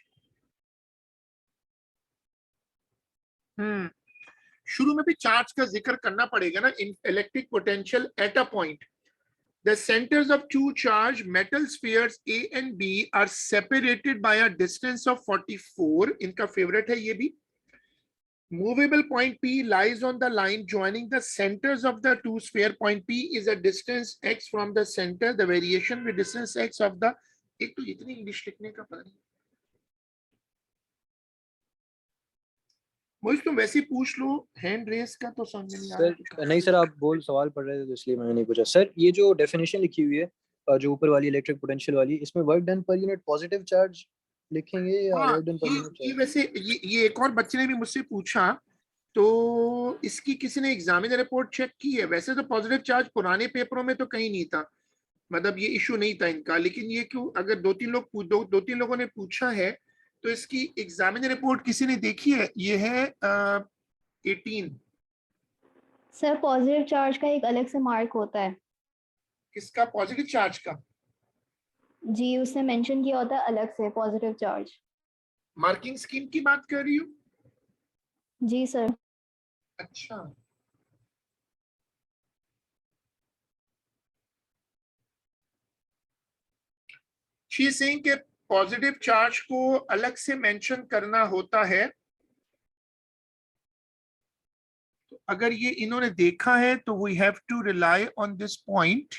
[SPEAKER 1] शुरू में भी charge का जिक्र करना पड़ेगा ना। इन electric potential at a point, the centers of two charged metal spheres A and B are separated by a distance of 44। इनका favourite है ये भी। Movable point P lies on the line joining the centers of the two sphere। Point P is a distance x from the center, the variation with distance x of the। एक तो इतनी English लिखने का पता नहीं। मुझे तुम वैसे पूछ लो, हैंड रेस का तो समझ नहीं आ रहा।
[SPEAKER 4] सर नहीं सर, आप बोल सवाल पढ़ रहे थे तो इसलिए मैंने नहीं पूछा। सर ये जो डेफिनेशन लिखी हुई है जो ऊपर वाली इलेक्ट्रिक पोटेंशियल वाली, इसमें वर्क डन पर यूनिट पॉजिटिव चार्ज लिखेंगे या
[SPEAKER 1] हाँ,
[SPEAKER 4] वर्क डन पर यूनिट
[SPEAKER 1] ये
[SPEAKER 4] चार्ज?
[SPEAKER 1] वैसे ये एक और बच्चे ने भी मुझसे पूछा, तो इसकी किसी ने एग्जामिनर रिपोर्ट चेक की है। वैसे तो पॉजिटिव चार्ज पुराने पेपरों में तो कहीं नहीं था, मतलब ये इशू नहीं था इनका। लेकिन ये क्यों, अगर दो तीन लोगों ने पूछा है तो इसकी एग्जामिनर रिपोर्ट किसी ने देखी है? ये है 18।
[SPEAKER 5] सर पॉजिटिव चार्ज का एक अलग से मार्क होता है।
[SPEAKER 1] किसका? पॉजिटिव चार्ज का?
[SPEAKER 5] जी, उसने मेंशन किया होता है अलग से पॉजिटिव चार्ज।
[SPEAKER 1] मार्किंग स्कीम की बात कर रही हूँ?
[SPEAKER 5] जी सर।
[SPEAKER 1] अच्छा, शी इज सेइंग कि पॉजिटिव चार्ज को अलग से मेंशन करना होता है। तो अगर ये इन्होंने देखा है तो we have to rely on this point.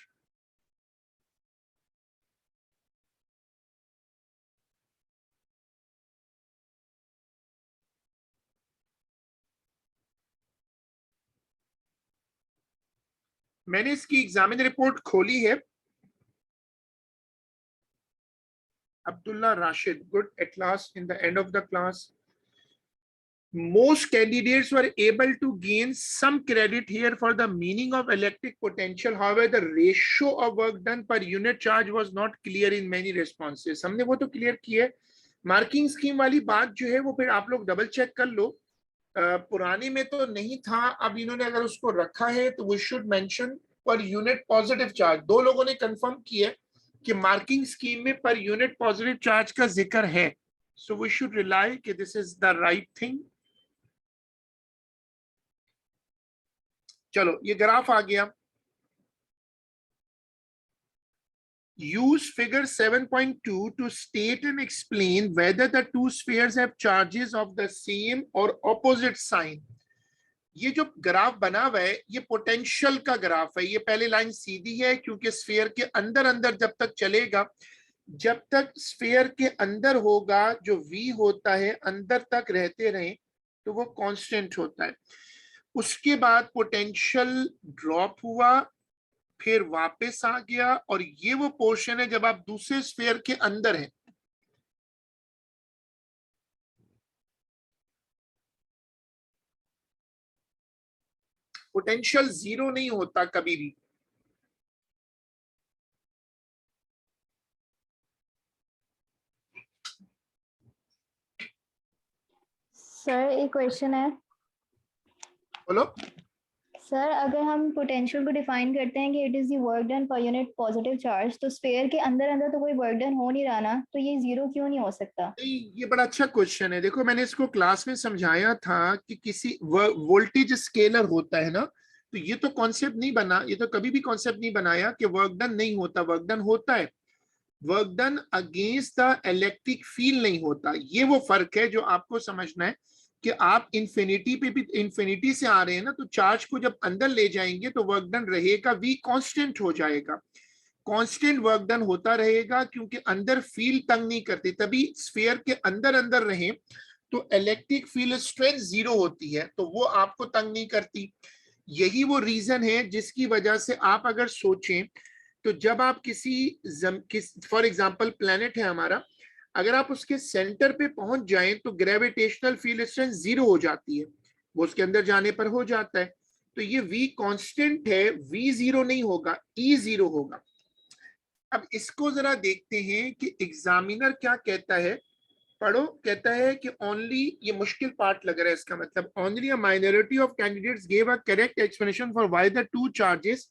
[SPEAKER 1] मैंने इसकी एग्जामिनर रिपोर्ट खोली है। Abdullah Rashid, good at last in the end of the class. Most candidates were able to gain some credit here for the meaning of electric potential. However, the ratio of work done per unit charge was not clear in many responses। हमने वो तो clear की है। Marking scheme वाली बात जो है वो फिर आप लोग डबल चेक कर लो। पुरानी में तो नहीं था, अब इन्होंने अगर उसको रखा है तो we should mention per unit positive charge. 2 लोगों ने कंफर्म किया कि मार्किंग स्कीम में पर यूनिट पॉजिटिव चार्ज का जिक्र है। सो वी शुड रिलाई कि this is the right thing. चलो, ये ग्राफ आ गया। Use figure 7.2 to state and explain whether the two spheres have charges of the same or opposite sign। ये जो graph बना हुआ है ये पोटेंशियल का ग्राफ है। ये पहली लाइन सीधी है क्योंकि स्फीयर के अंदर अंदर जब तक चलेगा जब तक स्फीयर के अंदर होगा जो v होता है अंदर तक रहते रहे तो वो कांस्टेंट होता है। उसके बाद पोटेंशियल ड्रॉप हुआ, फिर वापस आ गया, और ये वो पोर्शन है जब आप दूसरे स्फीयर के अंदर हैं। पोटेंशियल जीरो नहीं होता कभी भी।
[SPEAKER 5] सर एक क्वेश्चन है।
[SPEAKER 1] बोलो।
[SPEAKER 5] सर अगर हम पोटेंशियल को डिफाइन करते हैं कि it is the work done पर यूनिट पॉजिटिव चार्ज, तो स्फीयर के अंदर अंदर तो कोई वर्क डन हो नहीं रहा ना, तो ये जीरो क्यों नहीं हो सकता?
[SPEAKER 1] नहीं, ये बड़ा अच्छा क्वेश्चन है। देखो, मैंने इसको क्लास में समझाया था कि किसी वोल्टेज स्केलर होता है ना, तो ये तो कॉन्सेप्ट नहीं बना, ये तो कभी भी कॉन्सेप्ट नहीं बनाया कि वर्क डन नहीं होता। वर्क डन होता है, work done against the electric field नहीं होता। ये वो फर्क है जो आपको समझना है कि आप इंफिनिटी पे भी, इंफिनिटी से आ रहे हैं ना, तो चार्ज को जब अंदर ले जाएंगे तो वर्क डन रहेगा, v कांस्टेंट हो जाएगा। कांस्टेंट वर्क डन होता रहेगा क्योंकि अंदर फील्ड तंग नहीं करती, तभी स्फीयर के अंदर अंदर रहे तो इलेक्ट्रिक फील्ड स्ट्रेंथ जीरो होती है, तो वो आपको तंग नहीं करती। यही वो रीजन है जिसकी वजह से आप अगर सोचें तो जब आप फॉर एग्जांपल प्लेनेट है हमारा, अगर आप उसके सेंटर पे पहुंच जाएं तो ग्रेविटेशनल फील्ड स्ट्रेंथ जीरो हो जाती है, वो उसके अंदर जाने पर हो जाता है। तो ये v कांस्टेंट है, v जीरो नहीं होगा, e जीरो होगा। अब इसको जरा देखते हैं कि एग्जामिनर क्या कहता है। पढ़ो। कहता है कि ओनली, ये मुश्किल पार्ट लग रहा है इसका मतलब, only a minority of candidates give a correct explanation for why the two charges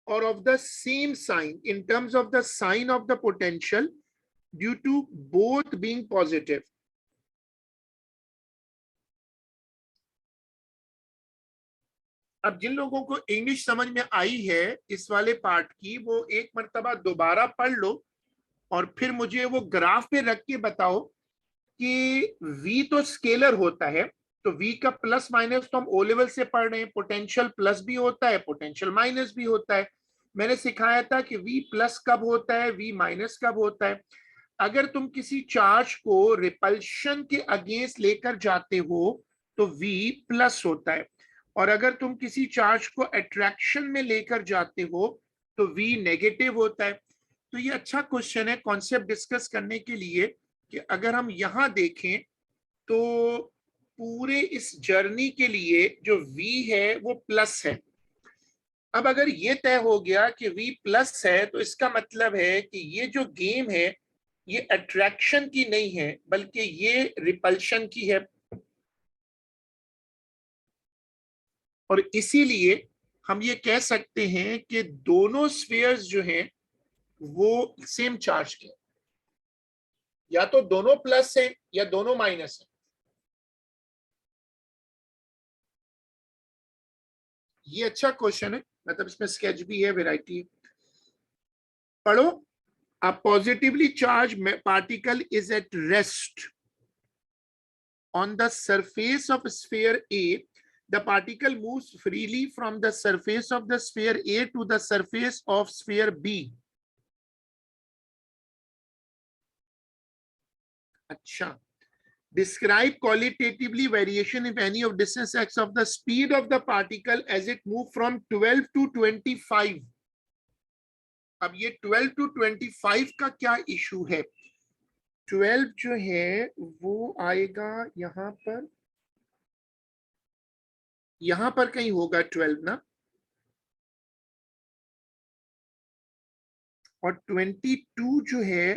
[SPEAKER 1] or of the same sign in terms of the sign of the potential due to both being positive. अब जिन लोगों को English समझ में आई है इस वाले part की, वो एक मर्तबा दोबारा पढ़ लो और फिर मुझे वो ग्राफ पे रख के बताओ कि v तो स्केलर होता है, तो v का प्लस माइनस तो हम ओ लेवल से पढ़ रहे हैं, पोटेंशियल प्लस भी होता है, पोटेंशियल माइनस भी होता है। मैंने सिखाया था कि v प्लस कब होता है, v माइनस कब होता है। अगर तुम किसी चार्ज को रिपल्शन के अगेंस्ट लेकर जाते हो तो v प्लस होता है, और अगर तुम किसी चार्ज को अट्रैक्शन में लेकर जाते हो तो v नेगेटिव होता है। तो ये अच्छा क्वेश्चन है कॉन्सेप्ट डिस्कस करने के लिए कि अगर हम यहां देखें तो पूरे इस जर्नी के लिए जो v है वो प्लस है। अब अगर ये तय हो गया कि v प्लस है तो इसका मतलब है कि ये जो गेम है ये अट्रैक्शन की नहीं है बल्कि ये रिपल्शन की है, और इसीलिए हम ये कह सकते हैं कि दोनों स्फीयर्स जो हैं वो सेम चार्ज के, या तो दोनों प्लस है या दोनों माइनस है। ये अच्छा क्वेश्चन है, मतलब इसमें स्केच भी है, वैरायटी है। पढ़ो। A positively charged particle is at rest on the surface of sphere A. The particle moves freely from the surface of the sphere A to the surface of sphere B. अच्छा. Describe qualitatively variation, if any, of distance x of the speed of the particle as it moved from 12 to 25. अब ये 12 to 25 का क्या issue है? 12 जो है वो आएगा यहां पर कहीं होगा 12 ना, और 22 जो है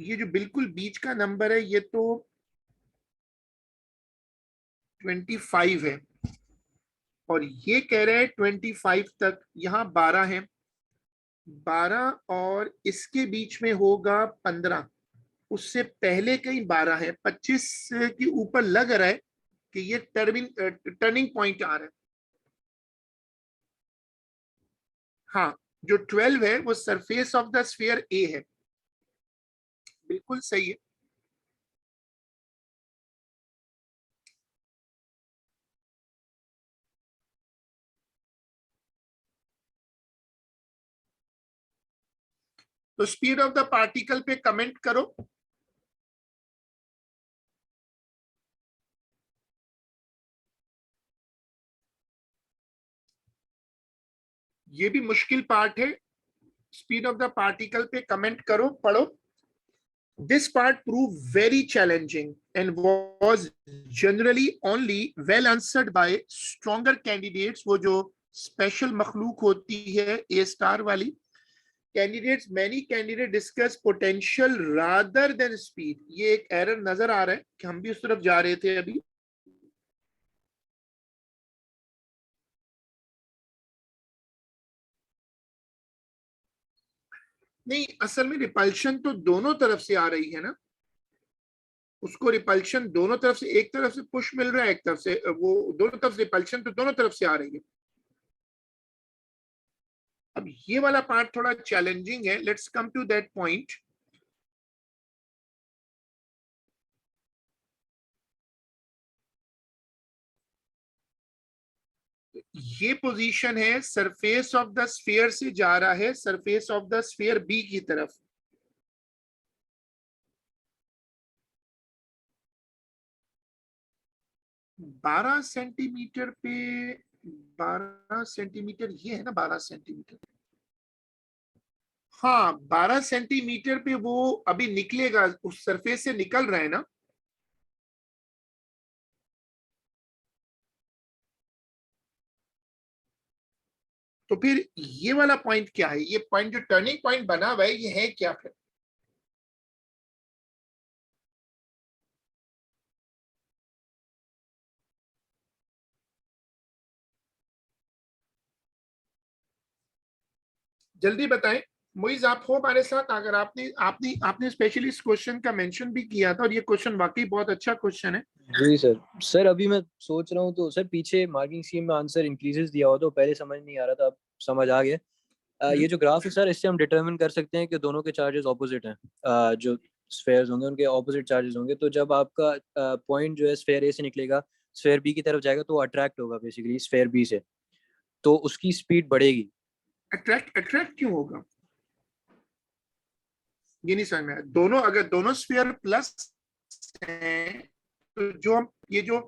[SPEAKER 1] ये जो बिल्कुल बीच का नंबर है ये तो 25 है, और ये कह रहे हैं 25 तक, यहाँ 12 है, 12 और इसके बीच में होगा 15, उससे पहले कहीं 12 है, 25 के ऊपर लग रहा है कि ये टर्निंग पॉइंट आ रहा है। हाँ, जो 12 है वो सरफेस ऑफ द स्फीयर ए है, बिल्कुल सही है। तो स्पीड ऑफ द पार्टिकल पे कमेंट करो। ये भी मुश्किल पार्ट है। स्पीड ऑफ द पार्टिकल पे कमेंट करो, पढ़ो। This part proved very challenging and was generally only well answered by stronger candidates। वो जो स्पेशल मखलूक होती है A star वाली candidates, many candidate discuss potential rather than speed। ये एक एरर नजर आ रहा है कि हम भी उस तरफ जा रहे थे अभी। नहीं, असल में रिपल्शन तो दोनों तरफ से आ रही है ना, उसको रिपल्शन दोनों तरफ से, एक तरफ से पुश मिल रहा है, एक तरफ से वो, दोनों तरफ से रिपल्शन तो दोनों तरफ से आ रही है। अब ये वाला पार्ट थोड़ा चैलेंजिंग है, let's come to that point. ये पोजीशन है, सरफेस ऑफ द स्फीयर से जा रहा है surface of the sphere B की तरफ। बारह सेंटीमीटर पे, 12 सेंटीमीटर ये है ना, 12 सेंटीमीटर। हाँ, 12 सेंटीमीटर पे वो अभी निकलेगा, उस सरफेस से निकल रहा है ना। तो फिर ये वाला पॉइंट क्या है? ये पॉइंट जो टर्निंग पॉइंट बना हुआ है, ये है क्या फिर? जल्दी बताएं। मोइज, आप हो हमारे साथ? अगर आपने आपने आपने स्पेशली इस क्वेश्चन का मेंशन भी किया था, और ये क्वेश्चन वाकई बहुत अच्छा क्वेश्चन है।
[SPEAKER 4] जी सर। सर अभी मैं सोच रहा हूँ, तो सर पीछे मार्किंग स्कीम में आंसर इंक्रीजेस दिया हुआ, तो पहले समझ नहीं आ रहा था, अब समझ आ गया। ये जो ग्राफ है सर, इससे हम डिटरमिन कर सकते हैं कि दोनों के चार्जेस ऑपोजिट हैं। जो स्फेयर्स होंगे उनके ऑपोजिट चार्जेस होंगे, तो जब आपका पॉइंट जो है स्फेयर ए से निकलेगा, स्फेयर बी की तरफ जाएगा, तो वो अट्रैक्ट होगा बेसिकली स्फेयर बी से, तो उसकी स्पीड बढ़ेगी।
[SPEAKER 1] अट्रैक्ट अट्रैक्ट क्यों होगा? ये नहीं समझ में आया। दोनों, अगर दोनों स्फीयर प्लस हैं, तो जो हम ये जो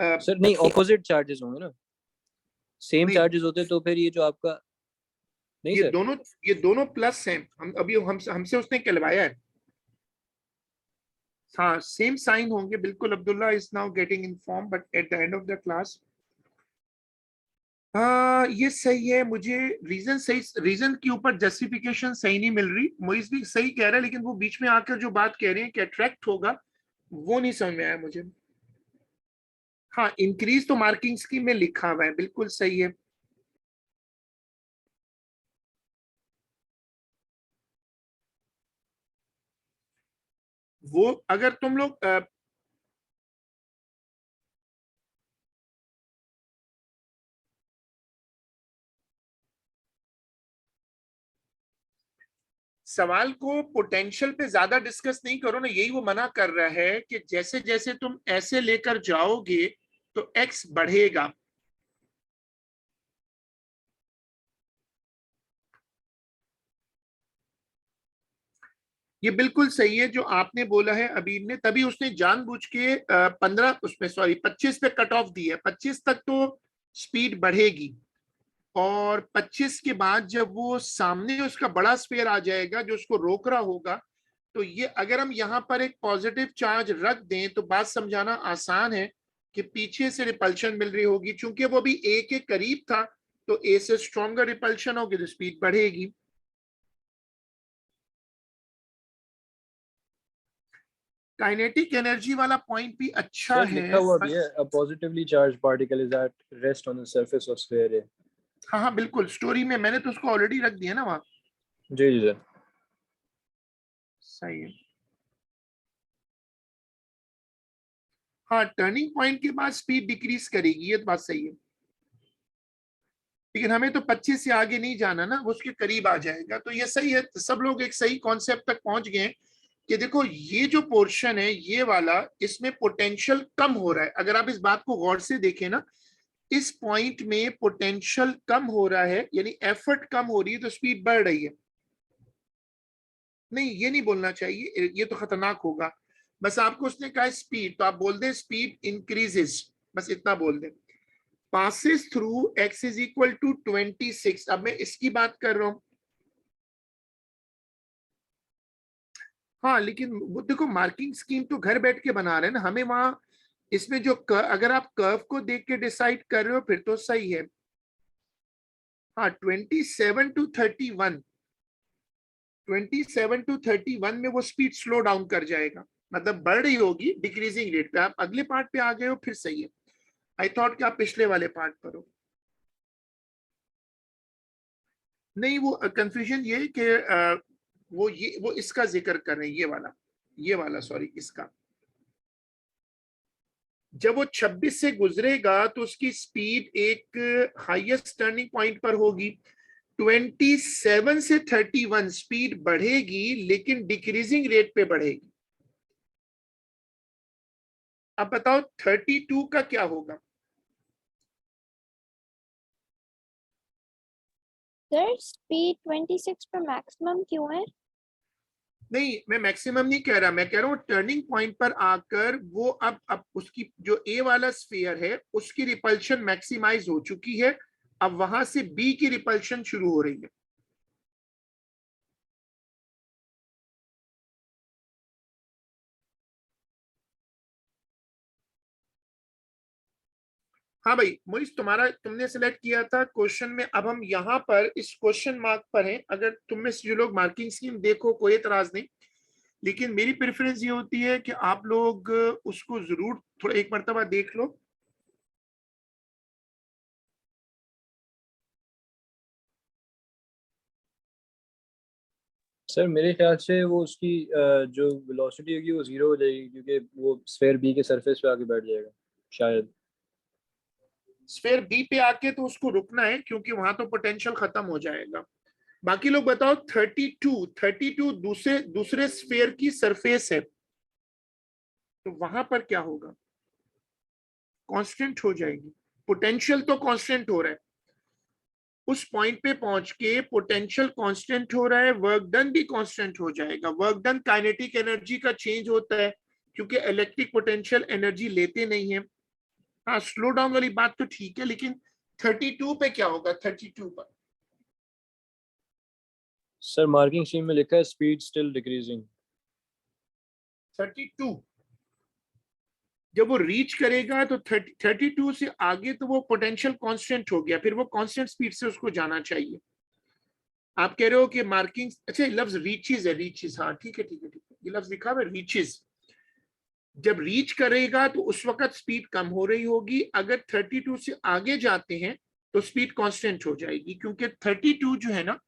[SPEAKER 4] सर नहीं, ऑपोजिट चार्जेस होंगे ना, सेम
[SPEAKER 1] नहीं,
[SPEAKER 4] चार्जेस होते तो फिर ये जो आपका नहीं
[SPEAKER 1] ये
[SPEAKER 4] सर,
[SPEAKER 1] दोनों प्लस हैं। हम अभी हमसे उसने कहलवाया है। हाँ, सेम साइन होंगे बिल्कुल। Abdullah is now getting inform, but at the end of the class. हाँ, ये सही है। मुझे रीजन सही, रीजन के ऊपर जस्टिफिकेशन सही नहीं मिल रही। मोइज भी सही कह रहा है, लेकिन वो बीच में आकर जो बात कह रहे हैं कि अट्रैक्ट होगा, वो नहीं समझ में आया मुझे। हाँ, इंक्रीज तो मार्किंग स्कीम में लिखा हुआ है, बिल्कुल सही है। वो अगर तुम लोग सवाल को पोटेंशियल पे ज्यादा डिस्कस नहीं करो ना, यही वो मना कर रहा है कि जैसे जैसे तुम ऐसे लेकर जाओगे तो एक्स बढ़ेगा। ये बिल्कुल सही है जो आपने बोला है अबीर ने, तभी उसने जानबूझ के 15 उसमें, सॉरी 25 पे कट ऑफ दी है। 25 तक तो स्पीड बढ़ेगी, और 25 के बाद जब वो सामने उसका बड़ा स्फीयर आ जाएगा जो उसको रोक रहा होगा, तो ये अगर हम यहाँ पर एक पॉजिटिव चार्ज रख दें तो बात समझाना आसान है कि पीछे से रिपल्शन मिल रही होगी। चूंकि वो भी ए के करीब था, तो ए से स्ट्रॉन्गर रिपल्शन होगी, तो स्पीड बढ़ेगी। काइनेटिक एनर्जी वाला पॉइंट भी अच्छा
[SPEAKER 4] सर
[SPEAKER 1] है।
[SPEAKER 4] लिखा हुआ भी है, a positively charged particle is at rest on the surface of sphere A।
[SPEAKER 1] हाँ हाँ बिल्कुल, स्टोरी में मैंने तो उसको ऑलरेडी रख दिया ना वहां।
[SPEAKER 4] जी जी सर।
[SPEAKER 1] सही है। हाँ, टर्निंग पॉइंट के बाद स्पीड डिक्रीज करेगी, ये बात सही है, लेकिन हमें तो 25 से आगे नहीं जाना ना, वो उसके करीब आ जाएगा। तो ये सही है, सब लोग एक सही कॉन्सेप्ट तक पहुंच गए कि देखो ये जो पोर्शन है ये वाला, इसमें पोटेंशियल कम हो रहा है। अगर आप इस बात को गौर से देखें ना, इस पॉइंट में पोटेंशियल कम हो रहा है, यानी एफर्ट कम हो रही है, तो स्पीड बढ़ रही है। नहीं, ये नहीं बोलना चाहिए, ये तो खतरनाक होगा। बस आपको उसने कहा स्पीड, तो आप बोल दें स्पीड इंक्रीजेस, बस इतना बोल दें। passes through x is equal to 26। अब मैं इसकी बात कर रहा हूं। हाँ, लेकिन वो देखो मार्किंग स्कीम तो घर बैठ के बना रहे हैं ना, हमें वहां इसमें जो अगर आप कर्व को देख के डिसाइड कर रहे हो फिर तो सही है। हाँ, 27 to 31, 27 to 31 में वो स्पीड स्लो डाउन कर जाएगा, मतलब बढ़ रही होगी डिक्रीजिंग रेट पे। आप अगले पार्ट पे आ गए हो, फिर सही है। आई थॉट कि आप पिछले वाले पार्ट पर हो। नहीं, वो कंफ्यूजन ये है कि वो इसका जिक्र कर रहे हैं, ये वाला सॉरी, इसका। जब वो 26 से गुजरेगा तो उसकी स्पीड एक हाईएस्ट टर्निंग पॉइंट पर होगी। 27 से 31 स्पीड बढ़ेगी, लेकिन डिक्रीजिंग रेट पे बढ़ेगी। अब बताओ 32 का क्या होगा?
[SPEAKER 6] सर स्पीड 26 पर मैक्सिमम क्यों है?
[SPEAKER 1] नहीं, मैं मैक्सिमम नहीं कह रहा, मैं कह रहा हूँ टर्निंग पॉइंट पर आकर वो अब उसकी जो ए वाला स्फीयर है उसकी रिपल्शन मैक्सिमाइज हो चुकी है, अब वहां से बी की रिपल्शन शुरू हो रही है। हाँ भाई मोइस, तुमने सिलेक्ट किया था क्वेश्चन में। अब हम यहाँ पर इस क्वेश्चन मार्क पर हैं। अगर तुम में से जो लोग मार्किंग स्कीम देखो कोई एतराज नहीं, लेकिन मेरी प्रेफरेंस ये होती है कि आप लोग उसको जरूर थोड़ा एक मर्तबा देख लो।
[SPEAKER 4] सर मेरे ख्याल से वो उसकी जो वेलोसिटी होगी वो जीरो हो जाएगी, क्योंकि वो स्फेयर बी के सरफेस पे आके बैठ जाएगा शायद।
[SPEAKER 1] स्फीयर बी पे आके तो उसको रुकना है, क्योंकि वहां तो पोटेंशियल खत्म हो जाएगा। बाकी लोग बताओ 32 दूसरे स्फीयर की सरफेस है, तो वहां पर क्या होगा? कांस्टेंट हो जाएगी। पोटेंशियल तो कांस्टेंट हो रहा है, उस पॉइंट पे पहुंच के पोटेंशियल कांस्टेंट हो रहा है, वर्क डन भी कांस्टेंट हो जाएगा। वर्क डन काइनेटिक एनर्जी का चेंज होता है, क्योंकि इलेक्ट्रिक पोटेंशियल एनर्जी लेते नहीं है। हाँ, स्लो डाउन वाली बात तो ठीक है, लेकिन 32 पे क्या होगा? 32 पर
[SPEAKER 4] सर मार्किंग स्कीम में लिखा है स्पीड स्टिल डिक्रीजिंग।
[SPEAKER 1] 32 जब वो रीच करेगा तो 32 से आगे तो वो पोटेंशियल कांस्टेंट हो गया, फिर वो कांस्टेंट स्पीड से उसको जाना चाहिए। आप कह रहे हो कि मार्किंग, अच्छा लफ्ज रीचेज है, रीचेज, हाँ ठीक है ठीक है ठीक है, ये लफ्ज लिखा है रीचेज। जब रीच करेगा तो उस वक्त स्पीड कम हो रही होगी। अगर 32 से आगे जाते हैं तो स्पीड कांस्टेंट हो जाएगी, क्योंकि 32 जो है ना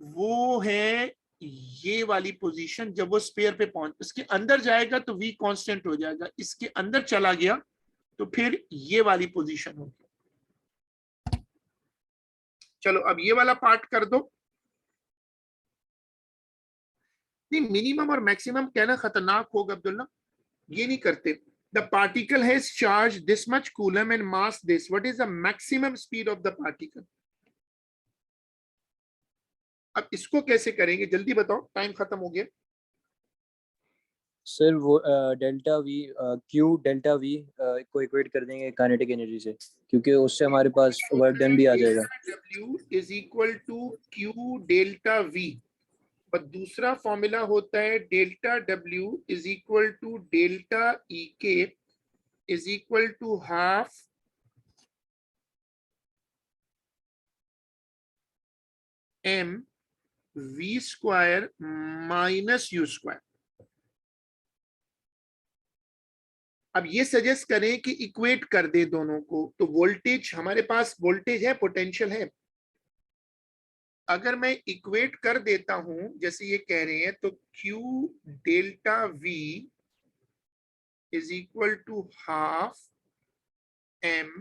[SPEAKER 1] वो है ये वाली पोजीशन। जब वो स्पेयर पे पहुंच इसके अंदर जाएगा तो वी कांस्टेंट हो जाएगा, इसके अंदर चला गया तो फिर ये वाली पोजीशन होगी। चलो अब ये वाला पार्ट कर दो। नहीं, मिनिमम और मैक्सिमम कहना खतरनाक होगा अब्दुल्ला, ये नहीं करते। The particle has charge this much coulomb and mass this, what is the maximum speed of the particle? अब इसको कैसे करेंगे जल्दी बताओ, टाइम खत्म हो गया।
[SPEAKER 4] सर वो delta we Q delta we को इक्वेट कर देंगे काइनेटिक एनर्जी से, क्योंकि उससे हमारे पास वर्क डन भी आ जाएगा।
[SPEAKER 1] W is equal to Q delta V, और दूसरा फॉर्मूला होता है delta W is equal to delta EK is equal to half m v square minus u square. अब ये सजेस्ट करें कि इक्वेट कर दे दोनों को, तो वोल्टेज हमारे पास वोल्टेज है, पोटेंशियल है। अगर मैं इक्वेट कर देता हूं जैसे ये कह रहे हैं, तो Q delta V is equal to half m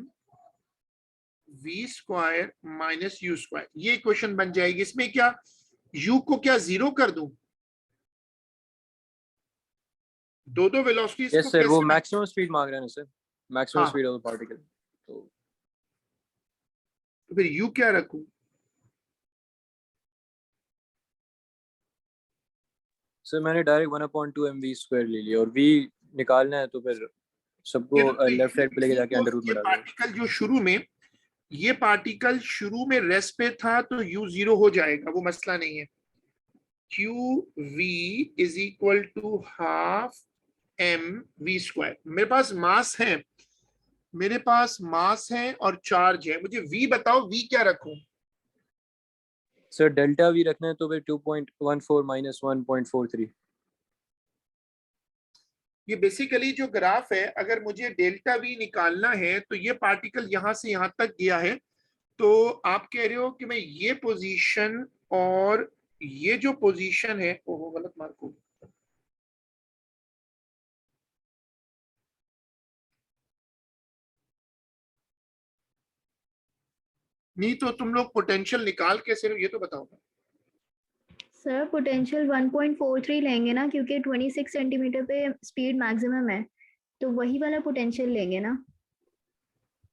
[SPEAKER 1] v square minus u square, ये इक्वेशन बन जाएगी। इसमें क्या u को क्या जीरो कर दूं? दो वेलोसिटीज
[SPEAKER 4] यस
[SPEAKER 1] को
[SPEAKER 4] सर, वो
[SPEAKER 1] कैसे
[SPEAKER 4] मैक्सिमम स्पीड मांग रहे हैं सर, मैक्सिमम
[SPEAKER 1] हाँ,
[SPEAKER 4] स्पीड ऑफ द पार्टिकल। तो
[SPEAKER 1] तो फिर u क्या रखूं?
[SPEAKER 4] सर मैंने डायरेक्ट 1/2 mv स्क्वायर ले लिया और v निकालना है तो फिर सबको लेफ्ट साइड पे लेके जाके अंडर रूट में
[SPEAKER 1] ये
[SPEAKER 4] डाल दो।
[SPEAKER 1] पार्टिकल जो शुरू में, ये पार्टिकल शुरू में रेस्ट पे था तो u 0 हो जाएगा, वो मसला नहीं है। qv is equal to half mv square. मेरे पास मास है, मेरे पास मास है और चार्ज है, मुझे v बताओ, v क्या रखूं?
[SPEAKER 4] सर डेल्टा v रखना है तो फिर 2.14 माइनस 1.43।
[SPEAKER 1] ये बेसिकली जो ग्राफ है, अगर मुझे डेल्टा वी निकालना है तो ये पार्टिकल यहां से यहां तक गया है, तो आप कह रहे हो कि मैं ये पोजीशन और ये जो पोजीशन है, ओहो गलत मार्क हो गया, नहीं तो तुम लोग पोटेंशियल निकाल कैसे रहे हो ये तो बताओ।
[SPEAKER 5] सर पोटेंशियल 1.43 लेंगे ना, क्योंकि 26 सेंटीमीटर पे स्पीड मैक्सिमम है, तो वही वाला पोटेंशियल लेंगे ना।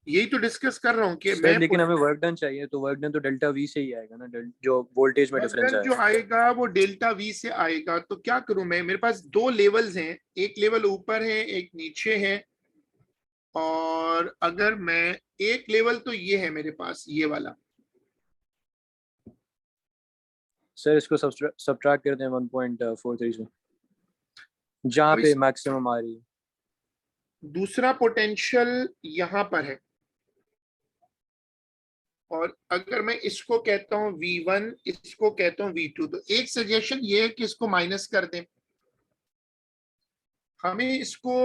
[SPEAKER 1] यही तो डिस्कस कर रहा हूँ कि
[SPEAKER 4] सर
[SPEAKER 1] मैं
[SPEAKER 4] लेकिन हमें वर्क डन चाहिए तो वर्क डन तो डेल्टा v से ही आएगा ना, जो वोल्टेज में डिफरेंस
[SPEAKER 1] जो
[SPEAKER 4] है।
[SPEAKER 1] आएगा वो डेल्टा वी से आएगा। तो क्या करूं मैं, मेरे पास दो लेवल्स हैं, एक लेवल ऊपर है एक नीचे है, और अगर मैं एक लेवल तो ये है मेरे पास ये वाला,
[SPEAKER 4] सर इसको सब्ट्रैक्ट करते हैं 1.43 से जहाँ
[SPEAKER 1] अब
[SPEAKER 4] पे
[SPEAKER 1] इस
[SPEAKER 4] मैक्सिमम आ रही है।
[SPEAKER 1] दूसरा पोटेंशियल यहां पर है, और अगर मैं इसको कहता हूं V1, इसको कहता हूं V2, तो एक सजेशन ये है कि इसको माइनस कर दें, हमें इसको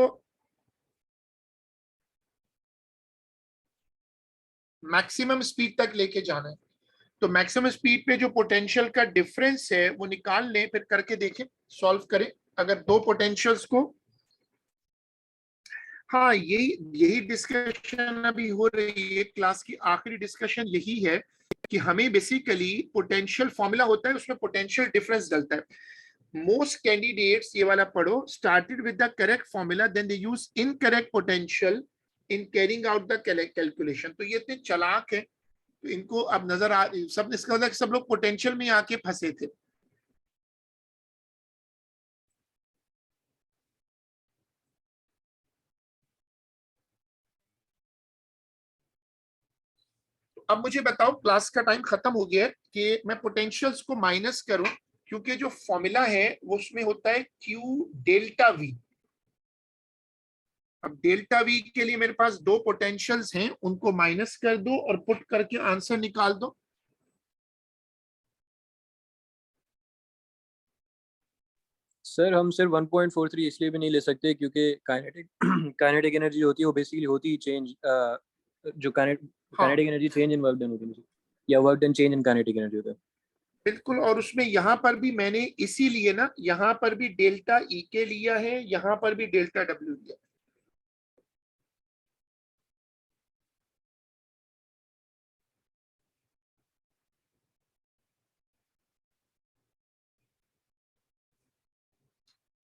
[SPEAKER 1] मैक्सिमम स्पीड तक लेके जाना है। तो मैक्सिमम स्पीड पे जो पोटेंशियल का डिफरेंस है वो निकाल लें, फिर करके देखें, सॉल्व करें। अगर दो पोटेंशियल्स को, हाँ यही यही डिस्कशन अभी हो रही है, क्लास की आखिरी डिस्कशन यही है कि हमें बेसिकली पोटेंशियल फॉर्मूला होता है, उसमें पोटेंशियल डिफरेंस डलता है। मोस्ट कैंडिडेट्स, ये वाला पढ़ो, started with the correct formula then they use incorrect potential in carrying out the calculation. तो ये इतने चालाक है, तो इनको अब नजर आ, सब इसका मतलब सब लोग पोटेंशियल में आके फंसे थे। अब मुझे बताओ, क्लास का टाइम खत्म हो गया है, कि मैं पोटेंशियल्स को माइनस करूं, क्योंकि जो फॉर्मूला है वो उसमें होता है Q डेल्टा V। अब डेल्टा V के लिए मेरे पास दो पोटेंशियल्स हैं, उनको माइनस कर दो और पुट करके आंसर निकाल दो।
[SPEAKER 4] सर हम सिर्फ 1.43 इसलिए भी नहीं ले सकते क्योंकि काइनेटिक एनर्जी होती है वो बेसिकली होती है चेंज, जो kinetic energy change in work done होती है, या work done change in kinetic energy होता है।
[SPEAKER 1] बिल्कुल, और उसमें यहां पर भी मैंने इसीलिए ना, यहां पर भी डेल्टा E के लिया है, यहां पर भी डेल्टा W लिया।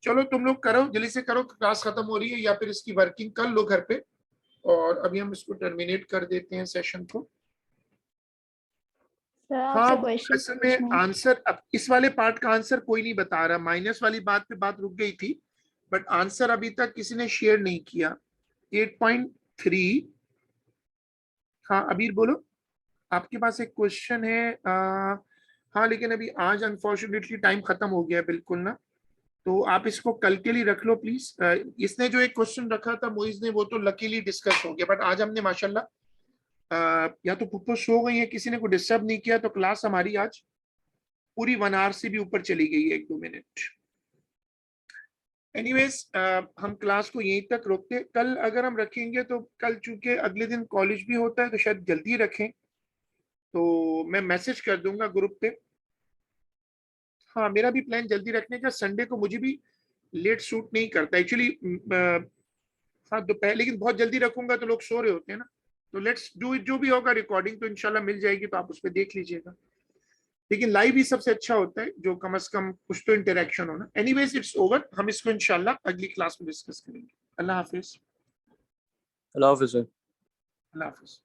[SPEAKER 1] चलो तुम लोग करो, जल्दी से करो, क्लास खत्म हो रही है, या फिर इसकी वर्किंग कर लो घर पे, और अभी हम इसको टर्मिनेट कर देते हैं सेशन को।
[SPEAKER 5] सर
[SPEAKER 1] हाँ,
[SPEAKER 5] आपसे क्वेश्चन
[SPEAKER 1] असल में आंसर, अब इस वाले पार्ट का आंसर कोई नहीं बता रहा, माइनस वाली बात पे बात रुक गई थी, बट आंसर अभी तक किसी ने शेयर नहीं किया। 8.3, हाँ अबीर बोलो, आपके पास एक क्वेश्चन है। हाँ लेकिन अभी आज अनफॉर्चुनेटली टाइम खत्म हो गया है बिल्कुल ना, तो आप इसको कल के लिए रख लो प्लीज। इसने जो एक क्वेश्चन रखा था मोइज ने, वो तो लकीली डिस्कस हो गया, बट आज हमने माशाल्लाह या तो पुप्पो सो गई है, किसी ने को डिस्टर्ब नहीं किया, तो क्लास हमारी आज पूरी 1 आवर से भी ऊपर चली गई है, 1-2 मिनट। एनीवेज हम क्लास को यहीं तक रोकते, कल अगर हम रखेंगे तो कल चूंकि अगले दिन कॉलेज भी होता है तो शायद जल्दी रखें, तो मैं मैसेज कर दूंगा ग्रुप पे। हाँ मेरा भी प्लान जल्दी रखने का, संडे को मुझे भी लेट सूट नहीं करता एक्चुअली। हाँ दोपहर, लेकिन बहुत जल्दी रखूंगा तो लोग सो रहे होते हैं ना, तो लेट्स डू इट, जो भी होगा रिकॉर्डिंग तो इंशाल्लाह मिल जाएगी, तो आप उस पर देख लीजिएगा। लेकिन लाइव ही सबसे अच्छा होता है, जो कम से कम कुछ तो इंटरेक्शन होना। एनीवेज इट्स ओवर, हम इसको इंशाल्लाह अगली क्लास में डिस्कस करेंगे। अल्लाह हाफिज।
[SPEAKER 4] अल्लाह हाफिज़ सर।
[SPEAKER 1] अल्लाह हाफिज।